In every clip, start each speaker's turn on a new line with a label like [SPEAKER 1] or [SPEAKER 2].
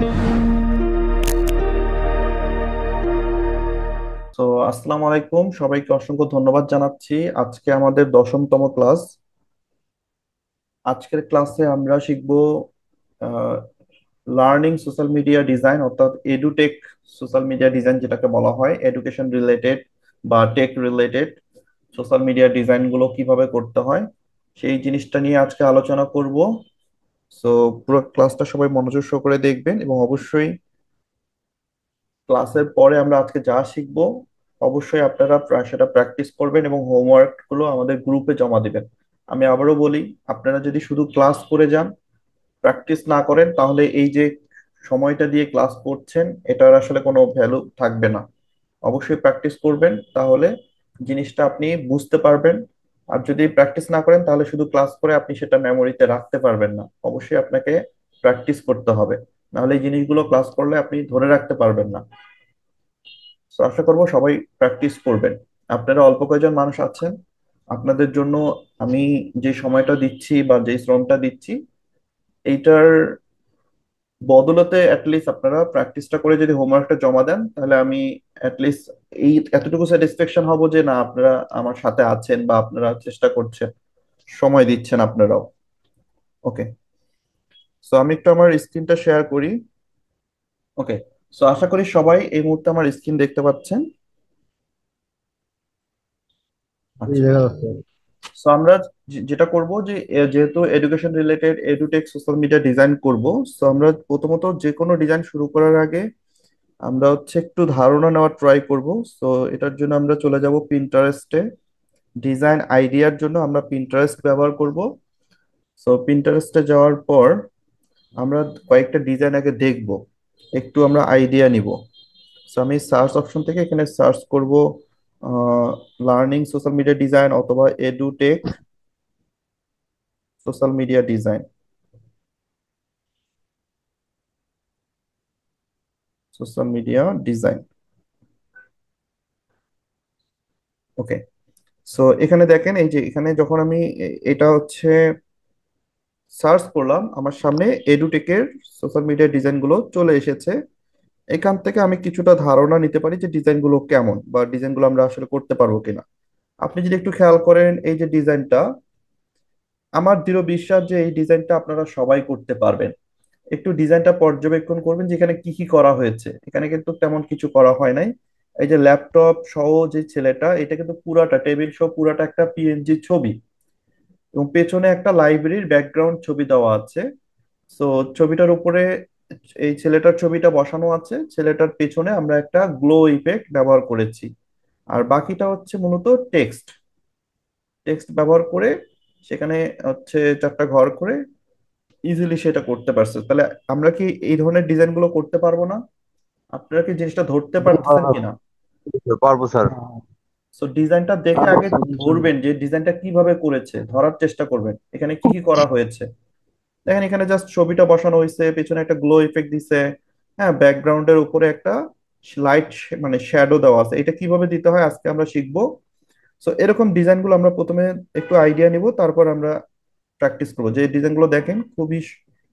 [SPEAKER 1] তো আসসালামু আলাইকুম, সবাইকে অসংখ্য ধন্যবাদ জানাচ্ছি। আজকে আমাদের 10তম ক্লাস। আজকের ক্লাসে আমরা শিখব লার্নিং সোশ্যাল মিডিয়া ডিজাইন, অর্থাৎ এডুটেক সোশ্যাল মিডিয়া ডিজাইন, যেটাকে বলা হয় এডুকেশন রিলেটেড বা tech related social media design গুলো কিভাবে করতে হয় সেই জিনিসটা নিয়ে আজকে আলোচনা করব। সো পুরো ক্লাসটা সবাই মনোযোগ সহকারে দেখবেন এবং অবশ্যই ক্লাসের পরে আমরা আজকে যা শিখবো অবশ্যই আপনারা সেটা প্র্যাকটিস করবেন এবং হোমওয়ার্ক গুলো আমাদের গ্রুপে জমা দিবেন। আমি আবারও বলি, আপনারা যদি শুধু ক্লাস করে যান, প্র্যাকটিস না করেন, তাহলে এই যে সময়টা দিয়ে ক্লাস করছেন এটার আসলে কোনো ভ্যালু থাকবে না। অবশ্যই প্র্যাকটিস করবেন, তাহলে জিনিসটা আপনি বুঝতে পারবেন। আর যদি প্র্যাকটিস না করেন তাহলে শুধু ক্লাস করে আপনি সেটা মেমোরিতে রাখতে পারবেন না। অবশ্যই আপনাকে প্র্যাকটিস করতে হবে, নাহলে এই জিনিসগুলো ক্লাস করলে আপনি ধরে রাখতে পারবেন না। তো আশা করবো সবাই প্র্যাকটিস করবেন। আপনারা অল্প কয়েকজন মানুষ আছেন, আপনাদের জন্য আমি যে সময়টা দিচ্ছি বা যে শ্রমটা দিচ্ছি, এইটার বদলতে অ্যাটলিস্ট আপনারা প্র্যাকটিসটা করে যদি হোমওয়ার্কটা জমা দেন, তাহলে আমি অ্যাটলিস্ট এই এতটুকু স্যাটিসফ্যাকশন হব যে না, আপনারা আমার সাথে আছেন বা আপনারা চেষ্টা করছেন, সময় দিচ্ছেন আপনারাও। ওকে, সো আমি একটু আমার স্ক্রিনটা শেয়ার করি। ওকে, সো আশা করি সবাই এই মুহূর্তে আমার স্ক্রিন দেখতে পাচ্ছেন।
[SPEAKER 2] এই
[SPEAKER 1] আচ্ছা,
[SPEAKER 2] দেখা যাচ্ছে।
[SPEAKER 1] সো আমরা যেটা করব যে যেহেতু education related edtech social media design করব, সো আমরা প্রথমত যে কোনো ডিজাইন শুরু করার আগে আমরা একটু ধারণা নেওয়ার ট্রাই করব। সো এটার জন্য আমরা চলে যাব পিন্টারেস্টে। ডিজাইন আইডিয়ার জন্য আমরা পিন্টারেস্ট ব্যবহার করব। সো পিন্টারেস্টে যাওয়ার পর আমরা কয়েকটা ডিজাইন আগে দেখব, একটু আমরা আইডিয়া নিব। সো আমি সার্চ অপশন থেকে এখানে সার্চ করব লার্নিং সোশ্যাল মিডিয়া ডিজাইন অথবা edtech social media design, social media design. Okay, so এখানে দেখেন, এই যে এখানে যখন আমি এটা সার্চ করলাম, আমার সামনে এডুটেকের সোশ্যাল মিডিয়া ডিজাইন গুলো চলে এসেছে। এখান থেকে আমি কিছুটা ধারণা নিতে পারি যে ডিজাইন গুলো কেমন বা ডিজাইন গুলো আমরা আসলে করতে পারবো কিনা। আপনি যদি একটু খেয়াল করেন, এই যে ডিজাইনটা, আমার দৃঢ় বিশ্বাস যে এই ডিজাইনটা আপনারা সবাই করতে পারবেন। একটু ডিজাইনটা পর্যবেক্ষণ করবেন যে এখানে কি কি করা হয়েছে। এখানে কিন্তু তেমন কিছু করা হয় নাই। এই যে ল্যাপটপ সহ যে ছেলেটা, এটা কিন্তু পুরাটা টেবিল সহ পুরাটা একটা পিএনজি ছবি, এবং পেছনে একটা লাইব্রেরির ব্যাকগ্রাউন্ড ছবি দেওয়া আছে। তো ছবিটার উপরে এই ছেলেটার ছবিটা বসানো আছে, ছেলেটার পেছনে আমরা একটা গ্লো ইফেক্ট ব্যবহার করেছি। আর বাকিটা মূলত টেক্সট। টেক্সট ব্যবহার করে সেখানে চারটা ঘর করে ইজিলি সেটা করতে পারছে। তাহলে আমরা কি এই ধরনের ডিজাইন গুলো করতে পারবো না? আপনারা কি জিনিসটা ধরতে
[SPEAKER 2] জি,
[SPEAKER 1] পারতেছেন কিনা?
[SPEAKER 2] পারবো স্যার।
[SPEAKER 1] সো ডিজাইনটা দেখে
[SPEAKER 2] পারবো
[SPEAKER 1] আগে
[SPEAKER 2] স্যার, ইনশাল্লাহ।
[SPEAKER 1] ধরবেন যে ডিজাইনটা কিভাবে করেছে, ধরার চেষ্টা করবেন এখানে কি কি করা হয়েছে। দেখেন, এখানে জাস্ট ছবিটা বসানো হয়েছে, পেছনে একটা গ্লো ইফেক্ট দিছে। হ্যাঁ, ব্যাকগ্রাউন্ডের উপরে একটা লাইট মানে শ্যাডো দেওয়া আছে। এটা কিভাবে দিতে হয় আজকে আমরা শিখবো। সো এরকম ডিজাইন গুলো আমরা প্রথমে একটু আইডিয়া নিব, তারপর আমরা প্র্যাকটিস করবো। যে ডিজাইন গুলো দেখেন খুবই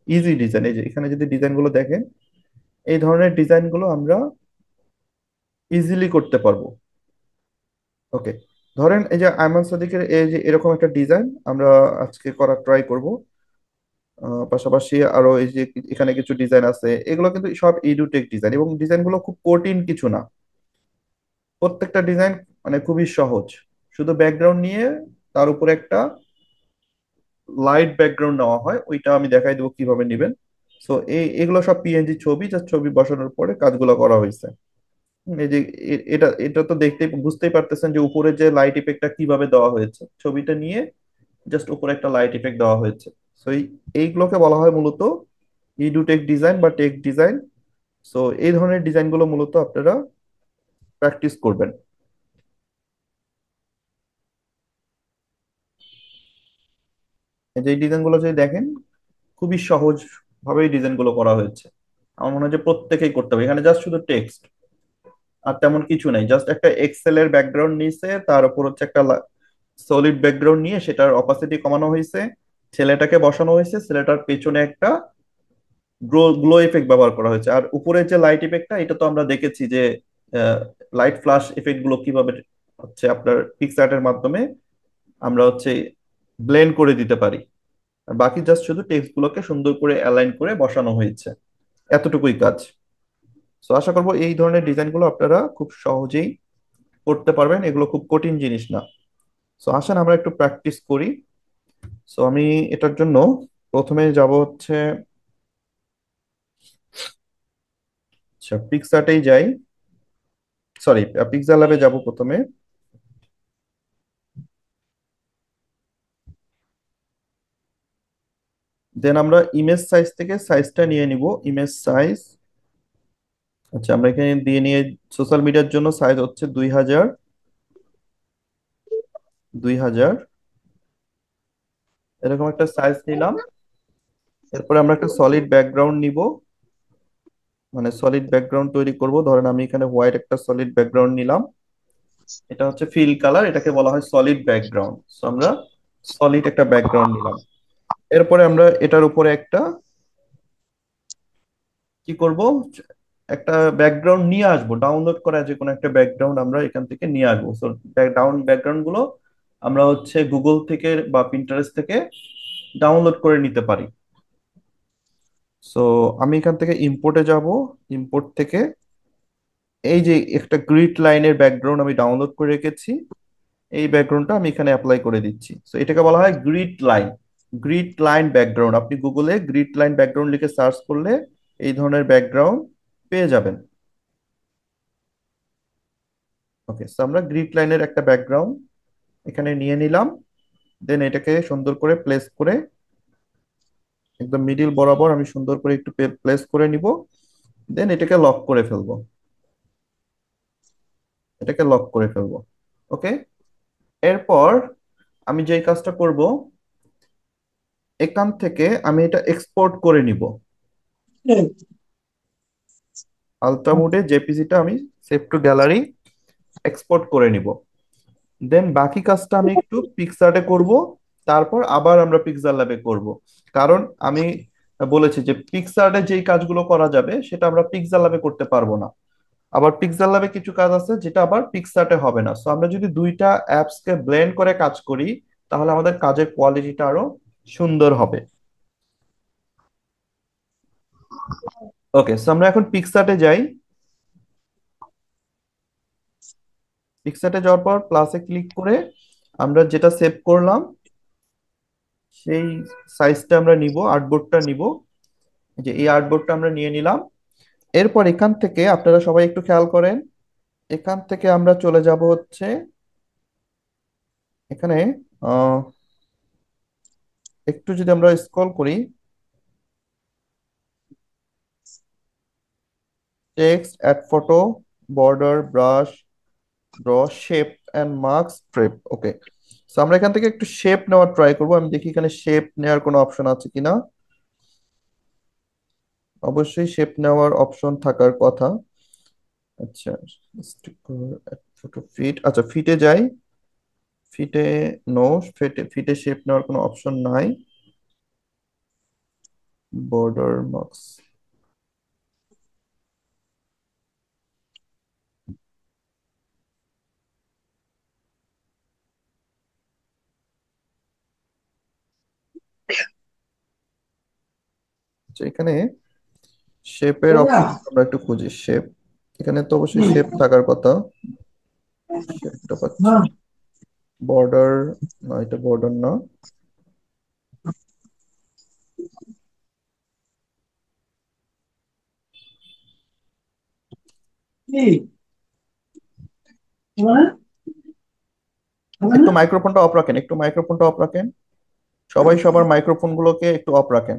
[SPEAKER 1] ইজি ডিজাইন, এই যে এখানে যদি ডিজাইন গুলো দেখেন, এই ধরনের ডিজাইন গুলো আমরা ইজিলি করতে পারবো। ওকে, ধরেন এই যে আয়মান সাদিকের এই যে এরকম একটা ডিজাইন আমরা আজকে করার ট্রাই করব। পাশাপাশি আরো এই যে এখানে কিছু ডিজাইন আছে, এগুলো কিন্তু সব ইডুটেক ডিজাইন এবং ডিজাইন গুলো খুব কঠিন কিছু না। প্রত্যেকটা ডিজাইন মানে খুবই সহজ। শুধু ব্যাকগ্রাউন্ড নিয়ে তার উপরে একটা লাইট ব্যাকগ্রাউন্ড নেওয়া হয়, ওইটা আমি দেখাই দেবো কিভাবে নেবেন। সো এগুলো সব পিএনজি ছবি, যা ছবি বসানোর পরে কাজগুলো করা হয়েছে। এই যে এটা এটা তো দেখতেই বুঝতেই পারতেছেন যে উপরে যে লাইট ইফেক্টটা কিভাবে দেওয়া হয়েছে, ছবিটা নিয়ে জাস্ট উপরে একটা লাইট ইফেক্ট দেওয়া হয়েছে। সো এইগুলোকে বলা হয় মূলত ইডুটেক ডিজাইন বা টেক ডিজাইন। সো এই ধরনের ডিজাইনগুলো মূলত আপনারা প্র্যাকটিস করবেন। এই যে ডিজাইনগুলো যদি দেখেন, খুবই সহজ ভাবে এই ডিজাইনগুলো করা হয়েছে। আমার মনে হয় যে প্রত্যেকেই করতে হবে। এখানে জাস্ট শুধু টেক্সট আর তেমন কিছু নাই, জাস্ট একটা এক্সেল এর ব্যাকগ্রাউন্ড নিয়েছে, তার উপর একটা সলিড ব্যাকগ্রাউন্ড নিয়ে সেটার অপাসিটি কমানো হয়েছে, ছেলেটাকে বসানো হয়েছে, ছেলেটার পেছনে একটা গ্লো ইফেক্ট ব্যবহার করা হয়েছে। আর উপরের যে লাইট ইফেক্টটা, এটা তো আমরা দেখেছি যে লাইট ফ্লাশ ইফেক্ট গুলো কিভাবে হচ্ছে আপনার পিক্সআর্টের মাধ্যমে আমরা হচ্ছে ব্লেন্ড করে দিতে পারি। আর বাকি জাস্ট শুধু টেক্সট গুলোকে সুন্দর করে অ্যালাইন করে বসানো হয়েছে, এতটুকুই কাজ। তো আশা করবো এই ধরনের ডিজাইন গুলো আপনারা খুব সহজেই করতে পারবেন, এগুলো খুব কঠিন জিনিস না। সো আসেন আমরা একটু প্র্যাকটিস করি। সো আমি এটার জন্য প্রথমে যাব হচ্ছে, আচ্ছা পিক্সআর্টেই যাই, সরি পিক্সেল ল্যাবে যাব প্রথমে। দেন আমরা ইমেজ সাইজ থেকে সাইজটা নিয়ে নিব, ইমেজ সাইজ। আচ্ছা আমরা এখানে দিয়ে নিয়ে, সোশ্যাল মিডিয়ার জন্য সাইজ হচ্ছে 2000, 2000 এরকম একটা সাইজ নিলাম। এরপরে আমরা একটা সলিড ব্যাকগ্রাউন্ড নিব, মানে সলিড ব্যাকগ্রাউন্ড তৈরি করব। ধরেন আমি এখানে হোয়াইট একটা সলিড ব্যাকগ্রাউন্ড নিলাম, এটা হচ্ছে ফিল কালার, এটাকে বলা হয় সলিড ব্যাকগ্রাউন্ড। সো আমরা সলিড একটা ব্যাকগ্রাউন্ড নিলাম। এরপরে আমরা এটার উপরে একটা কি করব, একটা ব্যাকগ্রাউন্ড নিয়ে আসবো, ডাউনলোড করা যে কোনো একটা ব্যাকগ্রাউন্ড আমরা এখান থেকে নিয়ে আসবো। সো ব্যাকগ্রাউন্ড গুলো আমরা হচ্ছে গুগল থেকে বা পিন্টারেস্ট থেকে ডাউনলোড করে নিতে পারি। সো আমি এখান থেকে ইম্পোর্টে যাব, ইম্পোর্ট থেকে এই যে একটা গ্রিড লাইনের ব্যাকগ্রাউন্ড আমি ডাউনলোড করে রেখেছি, এই ব্যাকগ্রাউন্ডটা আমি এখানে অ্যাপ্লাই করে দিচ্ছি। সো এটাকে বলা হয় grid line, grid line background. আপনি গুগলে গ্রিড লাইন ব্যাকগ্রাউন্ড লিখে সার্চ করলে এই ধরনের ব্যাকগ্রাউন্ড পেয়ে যাবেন। ওকে, সো আমরা গ্রিড লাইনের একটা ব্যাকগ্রাউন্ড এখানে নিয়ে নিলাম। দেন এটাকে সুন্দর করে প্লেস করে, একদম মিডিল বরাবর আমি সুন্দর করে একটু প্লেস করে নিব। দেন এটাকে লক করে ফেলবো, এটাকে লক করে ফেলবো। ওকে, এরপর আমি যে কাজটা করব, এখান থেকে আমি এটা এক্সপোর্ট করে নিব। আলট্রা মোডে জেপিজিটা আমি সেভ টু গ্যালারি এক্সপোর্ট করে নিব। দেন বাকি কাজটা আমি একটু পিক্সআর্টে করব, তারপর আবার আমরা পিক্সেল ল্যাবে করব। কারণ আমি বলেছি যে পিক্সআর্টে যেই কাজগুলো করা যাবে সেটা আমরা পিক্সেল ল্যাবে করতে পারবো না। আবার পিক্সেল ল্যাবে কিছু কাজ আছে যেটা আবার পিক্সআর্টে হবে না। সো আমরা যদি দুইটা অ্যাপস কে ব্লেন্ড করে কাজ করি, তাহলে আমাদের কাজের কোয়ালিটিটা আরো সুন্দর হবে। ওকে, সো আমরা এখন পিক্সআর্টে যাই। পিক্সআর্টে যাওয়ার পর প্লাসে ক্লিক করে আমরা যেটা সেভ করলাম সেই সাইজটা আমরা নিব, আর্টবোর্ডটা নিব। যে এই আর্টবোর্ডটা আমরা নিয়ে নিলাম। এরপর এখান থেকে আপনারা সবাই একটু খেয়াল করেন, এখান থেকে আমরা চলে যাব হচ্ছে এখানে, আহ একটু যদি আমরা স্ক্রল করি, text, add photo, border, brush, draw, shape and marks, strip. Okay, so আমরা এখান থেকে একটু শেপ নেওয়ার ট্রাই করব। আমি দেখি এখানে শেপ নেওয়ার কোনো অপশন আছে কিনা। অবশ্যই শেপ নেওয়ার অপশন থাকার কথা। আচ্ছা, ফটো ফিট, আচ্ছা ফিটে যাই। ফিটে, নো, ফিটে ফিটে শেপ নেওয়ার কোনো অপশন নাই। বর্ডার, মার্কস, আচ্ছা এখানে শেপের অপশন আমরা একটু খুঁজি। শেপ, এখানে তো অবশ্যই শেপ থাকার কথা, শেপটা পাচ্ছি না। বর্ডার, না এটা বর্ডার না। একটু মাইক্রোফোনটা অফ রাখেন, একটু মাইক্রোফোনটা অফ রাখেন। সবাই সবার মাইক্রোফোন গুলোকে একটু অফ রাখেন।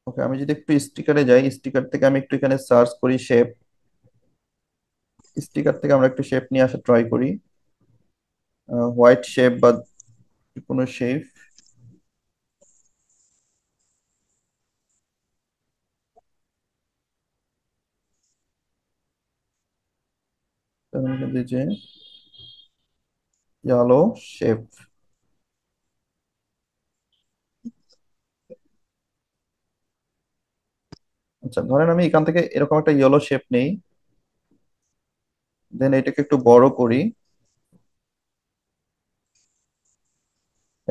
[SPEAKER 1] ওকে, আমি যদি একটু স্টিকারে যাই, স্টিকার থেকে আমি একটু এখানে সার্চ করি শেপ। স্টিকার থেকে আমরা একটু শেপ নিয়ে আসা ট্রাই করি, হোয়াইট শেপ বা কোনো শেপ। যে ইয়ালো শেপ, আচ্ছা, ধরেন আমি এখান থেকে এরকম একটা ইয়েলো শেপ নেই, দেন এটাকে একটু বড় করি।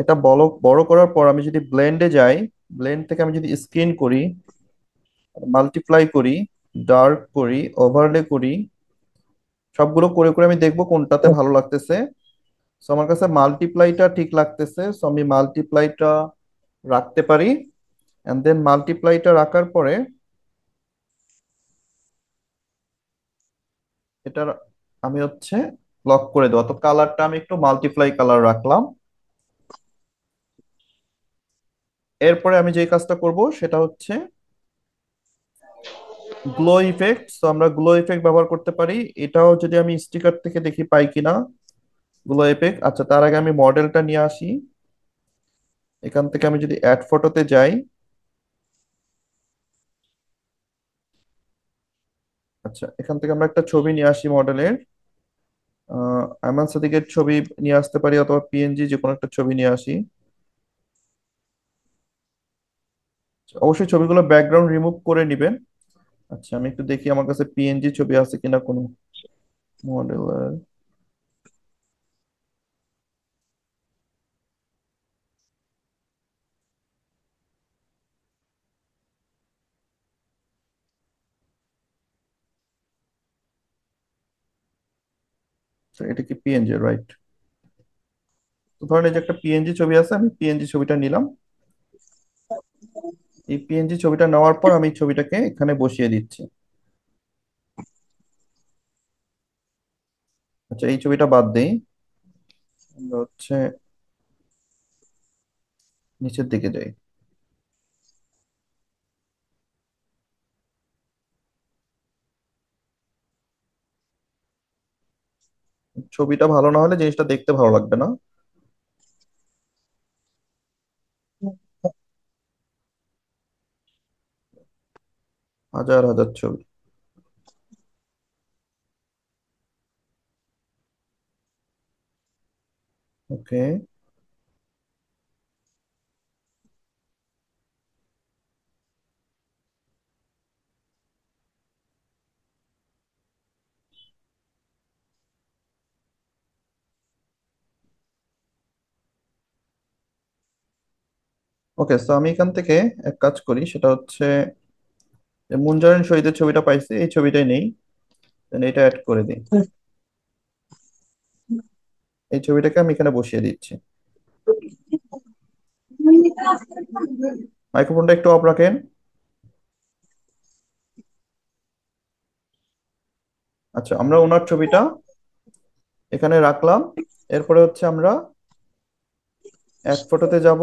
[SPEAKER 1] এটা বড় বড় করার পর আমি যদি ব্লেন্ডে যাই, ব্লেন্ড থেকে আমি যদি স্ক্রিন করি, মাল্টিপ্লাই করি, ডার্ক করি, ওভারলে করি, সবগুলো করে করে আমি দেখবো কোনটাতে ভালো লাগতেছে। সো আমার কাছে মাল্টিপ্লাইটা ঠিক লাগতেছে, সো আমি মাল্টিপ্লাইটা রাখতে পারি। এন্ড দেন মাল্টিপ্লাইটা রাখার পরে এটার আমি হচ্ছে লক করে দেবো। তো কালারটা আমি একটু মাল্টিপ্লাই কালার রাখলাম। এরপরে আমি যে কাজটা করব সেটা হচ্ছে গ্লো ইফেক্ট। তো আমরা গ্লো ইফেক্ট ব্যবহার করতে পারি। এটাও যদি আমি স্টিকার থেকে দেখি পাই কিনা, গ্লো ইফেক্ট। আচ্ছা, তার আগে আমি মডেলটা নিয়ে আসি। এখান থেকে আমি যদি অ্যাড ফটোতে যাই, আচ্ছা এখান থেকে আমরা একটা ছবি নিয়ে আসি মডেলের। আয়মান সাদিকের ছবি নিয়ে আসতে পারি, অথবা পিএনজি যে কোনো একটা ছবি নিয়ে আসি। অবশ্যই ছবিগুলো ব্যাকগ্রাউন্ড রিমুভ করে নিবেন। আচ্ছা, আমি একটু দেখি আমার কাছে পিএনজি ছবি আছে কিনা কোনো মডেলের। এটা কি পিএনজি, রাইট? তো ধরেন এই যে একটা পিএনজি ছবি আছে, আমি পিএনজি ছবিটা নিলাম। এই পিএনজি ছবিটা নেওয়ার পর আমি ছবিটাকে এখানে বসিয়ে দিচ্ছি। আচ্ছা, এই ছবিটা বাদ দেই। আমরা হচ্ছে নিচের দিকে যাই। ছবিটা ভালো না হলে জিনিসটা দেখতে ভালো লাগবে না। হাজার হাজার ছবি। ওকে। ওকে, তো আমি এখান থেকে এক কাজ করি, সেটা হচ্ছে যে মুনজারিন শহীদের ছবিটা পাইছি, এই ছবিটাই নেই। Then এটা অ্যাড করে দিই। এই ছবিটাকে আমি এখানে বসিয়ে দিচ্ছি। মাইক্রোফোনটা একটু অফ রাখেন। আচ্ছা, আমরা ওনার ছবিটা এখানে রাখলাম। এরপরে হচ্ছে আমরা অ্যাড ফটোতে যাব।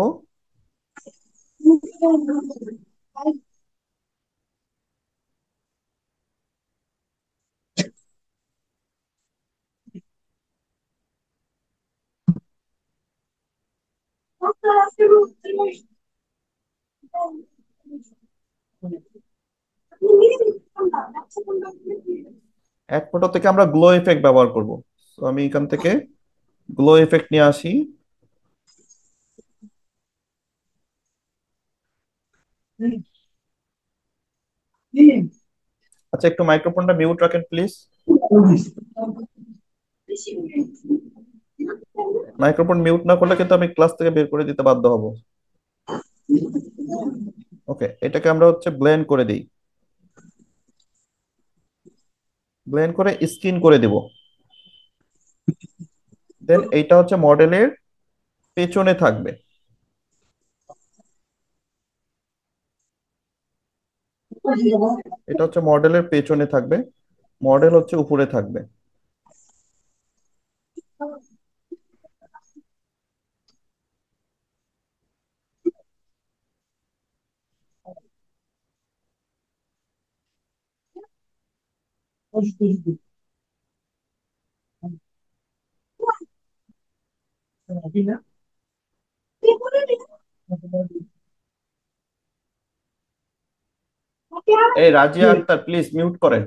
[SPEAKER 1] অ্যাড ফটো থেকে আমরা গ্লো ইফেক্ট ব্যবহার করব। তো আমি এখান থেকে গ্লো ইফেক্ট নিয়ে আসি। আচ্ছা, একটু মাইক্রোফোনটা মিউট রাখেন প্লিজ। মাইক্রোফোন মিউট না করলে কিন্তু আমি ক্লাস থেকে বের করে দিতে বাধ্য হব। ওকে, এটাকে আমরা হচ্ছে ব্লেন্ড করে দিই। ব্লেন্ড করে স্ক্রিন করে দিব। দেন এইটা হচ্ছে মডেলের পেছনে থাকবে। এটা হচ্ছে মডেলের পেছনে থাকবে, মডেল হচ্ছে উপরে থাকবে। এই রাজিয়া আক্তার, প্লিজ মিউট করেন।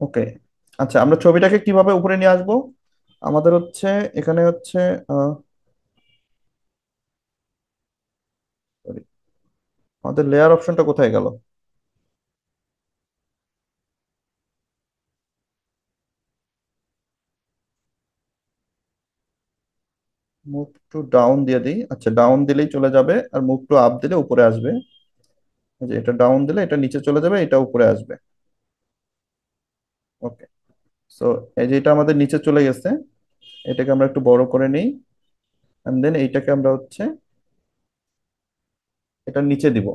[SPEAKER 1] ওকে, আচ্ছা, আমরা ছবিটাকে কিভাবে উপরে নিয়ে আসবো? আমাদের হচ্ছে এখানে হচ্ছে sorry, আমাদের লেয়ার অপশনটা কোথায় গেল? মুভ টু ডাউন দিয়ে দিই। আচ্ছা, ডাউন দিলেই চলে যাবে, আর মুভ টু আপ দিলে উপরে আসবে। এই যে এটা ডাউন দিলে এটা নিচে চলে যাবে, এটা উপরে আসবে। ওকে। সো এই যে এটা আমাদের নিচে চলে গেছে, এটাকে আমরা একটু বড় করে নিই। এন্ড দেন এইটাকে আমরা হচ্ছে এটা নিচে দিব।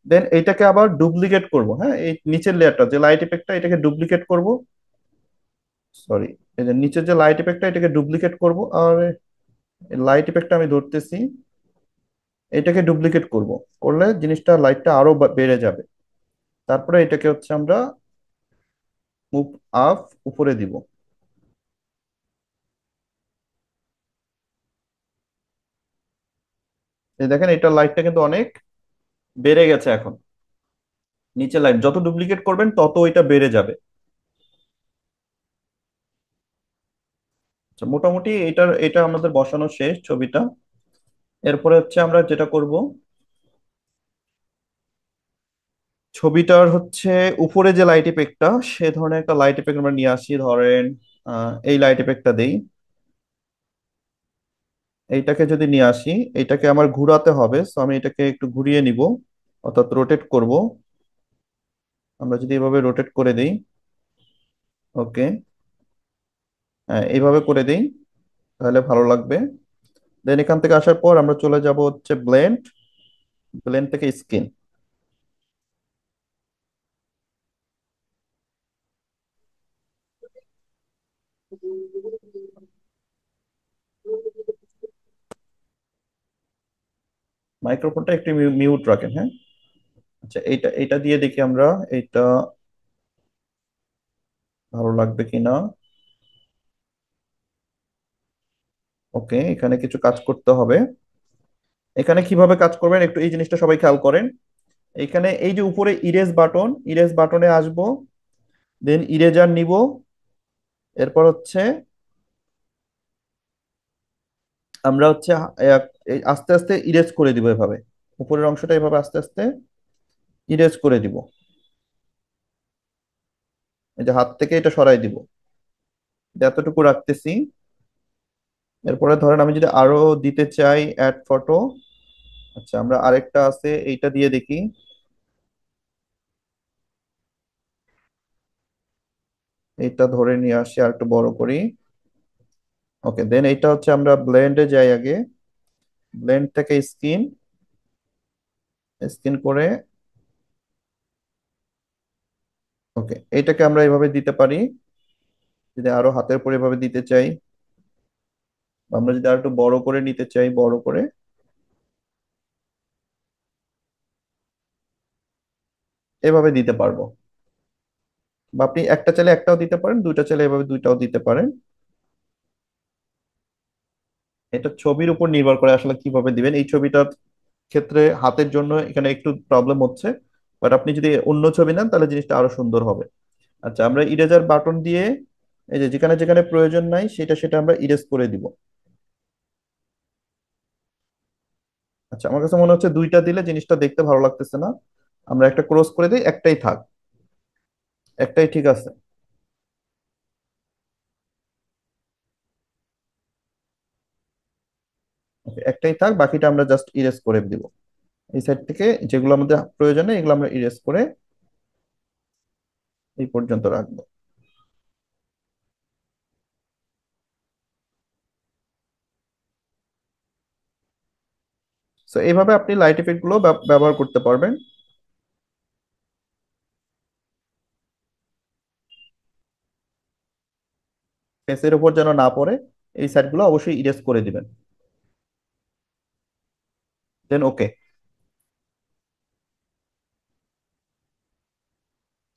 [SPEAKER 1] দেন এইটাকে আবার ডুপ্লিকেট করব। হ্যাঁ, এই নিচের লেয়ারটা যে লাইট ইফেক্টটা, এটাকে ডুপ্লিকেট করব। সরি, এই যে নিচের যে লাইট ইফেক্টটা, এটাকে ডুপ্লিকেট করব। আর লাইট ইফেক্টটা আমি ধরতেছি, এটাকে ডুপ্লিকেট করব। করলে জিনিসটা লাইটটা আরো বেড়ে যাবে। তারপরে এটাকে হচ্ছে আমরা মুভ আপ উপরে দিব। এই দেখেন, এটা লাইটটা কিন্তু অনেক বেড়ে গেছে এখন। নিচে লাইট যত ডুপ্লিকেট করবেন তত ওইটা বেড়ে যাবে। আচ্ছা, মোটামুটি এটা আমাদের বসানো শেষ ছবিটা। এরপরে হচ্ছে আমরা যেটা করব, ছবিটার হচ্ছে উপরে যে লাইট ইফেক্টটা, সে ধরনের একটা লাইট ইফেক্ট আমরা নিয়ে আসি। ধরেন এই লাইট ইফেক্টটা দেই। এইটাকে যদি নিয়ে আসি, এইটাকে আমার ঘোরাতে হবে, সো আমি এটাকে একটু ঘুরিয়ে নিব, অর্থাৎ রোটেট করব। আমরা যদি এভাবে রোটেট করে দিই, ওকে, হ্যাঁ এইভাবে করে দিই, তাহলে ভালো লাগবে। দেন এখান থেকে আসার পর আমরা চলে যাব হচ্ছে ব্লেন্ড, ব্লেন্ড থেকে স্কিন। মাইক্রোফোনটা একটু মিউট রাখেন, হ্যাঁ। আচ্ছা, এইটা এটা দিয়ে দেখি আমরা এইটা ভালো লাগবে কিনা। ওকে, এখানে কিছু কাজ করতে হবে। এখানে কিভাবে কাজ করবেন একটু এই জিনিসটা সবাই খেয়াল করেন। এখানে এই যে উপরে ইরেজ বাটন, ইরেজ বাটনে আসবো। দেন ইরেজার নিব। এরপর হচ্ছে আমরা হচ্ছে এই আস্তে আস্তে ইরেজ করে দিব এভাবে। উপরের অংশটা এভাবে আস্তে আস্তে ইরেজ করে দিব। এই যে হাত থেকে এটা সরাই দিব। এটা এতটুকু রাখতেছি। এরপরে ধরেন আমি যদি আরো দিতে চাই অ্যাড ফটো। আচ্ছা, আমরা আরেকটা আছে, এইটা দিয়ে দেখি। এইটা ধরে নিয়ে আসি আর একটু বড় করি। ওকে, দেন এইটা হচ্ছে আমরা ব্লেন্ডে যাই আগে। ব্লেন্ড থেকে স্কিন, স্কিন করে। ওকে, এইটাকে আমরা এইভাবে দিতে পারি। যদি আরো হাতের উপর এভাবে দিতে চাই, বা আমরা যদি আর একটু বড় করে নিতে চাই, বড় করে এভাবে দিতে পারবো। বা আপনি একটা চাইলে একটাও দিতে পারেন, দুইটা চাইলে এভাবে দুইটাও দিতে পারেন। এটা ছবির উপর নির্ভর করে আসলে কিভাবে দিবেন। এই ছবিটার ক্ষেত্রে হাতের জন্য এখানে একটু প্রবলেম হচ্ছে, বাট আপনি যদি অন্য ছবি নেন তাহলে জিনিসটা আরো সুন্দর হবে। আচ্ছা, আমরা ইরেজার বাটন দিয়ে এই যে যেখানে যেখানে প্রয়োজন নাই সেটা সেটা আমরা ইরেজ করে দিব। আচ্ছা, আমার কাছে মনে হচ্ছে দুইটা দিলে জিনিসটা দেখতে ভালো লাগতেছে না। আমরা একটা ক্রস করে দিই, একটাই থাক। একটাই ঠিক আছে। Okay, একটাই থাক, বাকিটা আমরা জাস্ট ইরেজ করে দিব। এই সাইড থেকে যেগুলো আমাদের প্রয়োজন নেই এগুলো আমরা ইরেজ করে এই পর্যন্ত রাখবো। সো এইভাবে আপনি লাইট ইফেক্ট গুলো ব্যবহার করতে পারবেন। ফেসের উপর যেন না পড়ে, এই সাইড গুলো অবশ্যই ইরেজ করে দিবেন। দেন ওকে।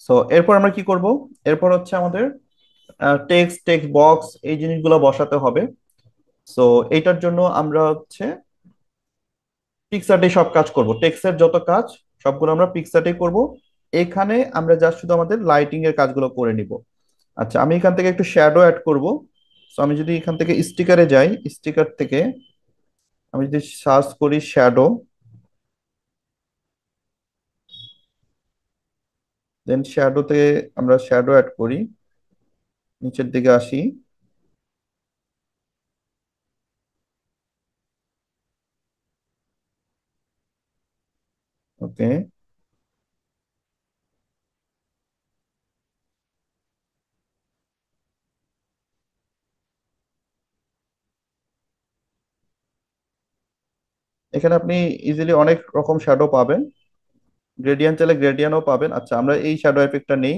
[SPEAKER 1] সো এরপর আমরা কি করব? এরপর হচ্ছে আমাদের টেক্সট, টেক্সট বক্স, এই জিনিসগুলো বসাতে হবে। সো এইটার জন্য আমরা হচ্ছে পিক্সার্টে সব কাজ করব। টেক্সটের যত কাজ সবগুলো আমরা পিক্সার্টে করব। এখানে আমরা জাস্ট শুধু আমাদের লাইটিং এর কাজগুলো করে নিব। আচ্ছা, আমি এখান থেকে একটু শ্যাডো অ্যাড করব। তো আমি যদি এখান থেকে স্টিকারে যাই, স্টিকার থেকে আমি যদি সার্চ করি শ্যাডো, দেন শ্যাডোতে আমরা শ্যাডো অ্যাড করি, নিচের দিকে আসি। ওকে, এখানে আপনি ইজিলি অনেক রকম শ্যাডো পাবেন, গ্রেডিয়েন্ট চাইলে গ্রেডিয়েন্টও পাবেন। আচ্ছা, আমরা এই শ্যাডো এফেক্টটা নেই।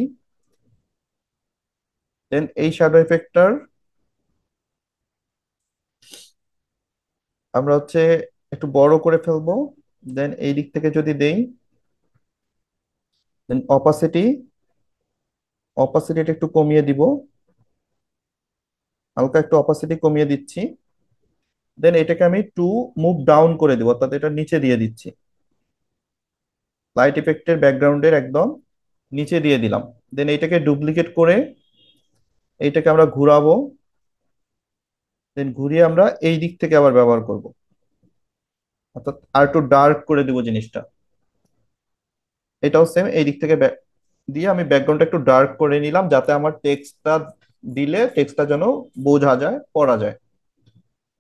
[SPEAKER 1] দেন এই শ্যাডো এফেক্টটার আমরা হচ্ছে একটু বড় করে ফেলবো। দেন এই দিক থেকে যদি দেই, দেন অপাসিটিটা একটু কমিয়ে দিব, হালকা একটু অপাসিটি কমিয়ে দিচ্ছি। দেন এটাকে আমি টু মুভ ডাউন করে দিব, অর্থাৎ এটা নিচে দিয়ে দিচ্ছি, লাইট ইফেক্টের ব্যাকগ্রাউন্ডের একদম নিচে দিয়ে দিলাম। দেন এইটাকে ডুপ্লিকেট করে এইটাকে আমরা ঘুরাবো। দেন ঘুরিয়ে আমরা এই দিক থেকে আবার ব্যবহার করব, অর্থাৎ আর একটু ডার্ক করে দিব জিনিসটা। এটাও সেম, এই দিক থেকে দিয়ে আমি ব্যাকগ্রাউন্ডটা একটু ডার্ক করে নিলাম, যাতে আমার টেক্সটটা দিলে টেক্সটটা যেন বোঝা যায়, পড়া যায়।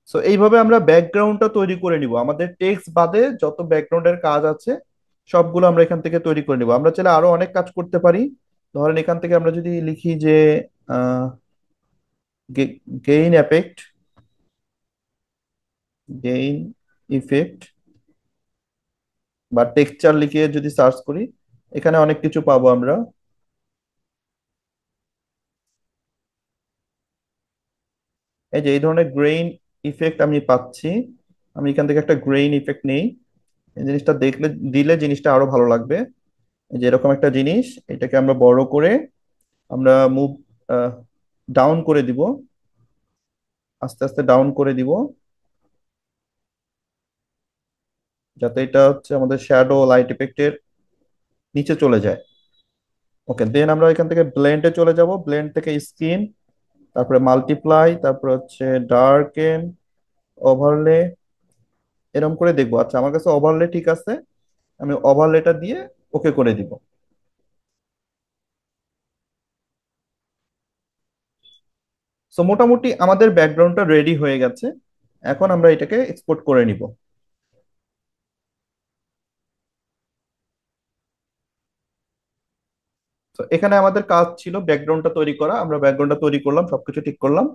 [SPEAKER 1] সো এইভাবে আমরা ব্যাকগ্রাউন্ডটা তৈরি করে নিব, আমাদের টেক্সট বাদে যত ব্যাকগ্রাউন্ডের কাজ আছে সবগুলো আমরা এখান থেকে তৈরি করে নিব। আমরা চাইলে আরো অনেক কাজ করতে পারি। ধরেন এখান থেকে আমরা যদি লিখি যে গেইন এফেক্ট, গেইন ইফেক্ট, বা টেক্সচার লিখে যদি সার্চ করি, এখানে অনেক কিছু পাবো আমরা। এই যে এই ধরনের গ্রেইন ইফেক্ট আমি পাচ্ছি। আমি এখান থেকে একটা গ্রেইন ইফেক্ট নেই, এই জিনিসটা দেখলে দিলে জিনিসটা আরো ভালো লাগবে। এই যে এরকম একটা জিনিস, এটাকে আমরা বড় করে আমরা মুভ ডাউন করে দিব, আস্তে আস্তে ডাউন করে দিব, যাতে এটা হচ্ছে আমাদের শ্যাডো লাইট ইফেক্টের নিচে চলে যায়। ওকে, দেন আমরা এখান থেকে ব্লেন্ডে চলে যাব, ব্লেন্ড থেকে স্কিন, তারপরে মাল্টিপ্লাই, তারপরে হচ্ছে ডার্কেন, ওভারলে, এরকম করে দেখবো। আচ্ছা, আমার কাছে ওভারলে ঠিক আছে, আমি ওভারলেটা দিয়ে ওকে করে দিব। সো মোটামুটি আমাদের ব্যাকগ্রাউন্ডটা রেডি হয়ে গেছে। এখন আমরা এটাকে এক্সপোর্ট করে নিব। তো এখানে আমাদের কাজ ছিল ব্যাকগ্রাউন্ডটা তৈরি করা, আমরা ব্যাকগ্রাউন্ডটা তৈরি করলাম, সবকিছু ঠিক করলাম।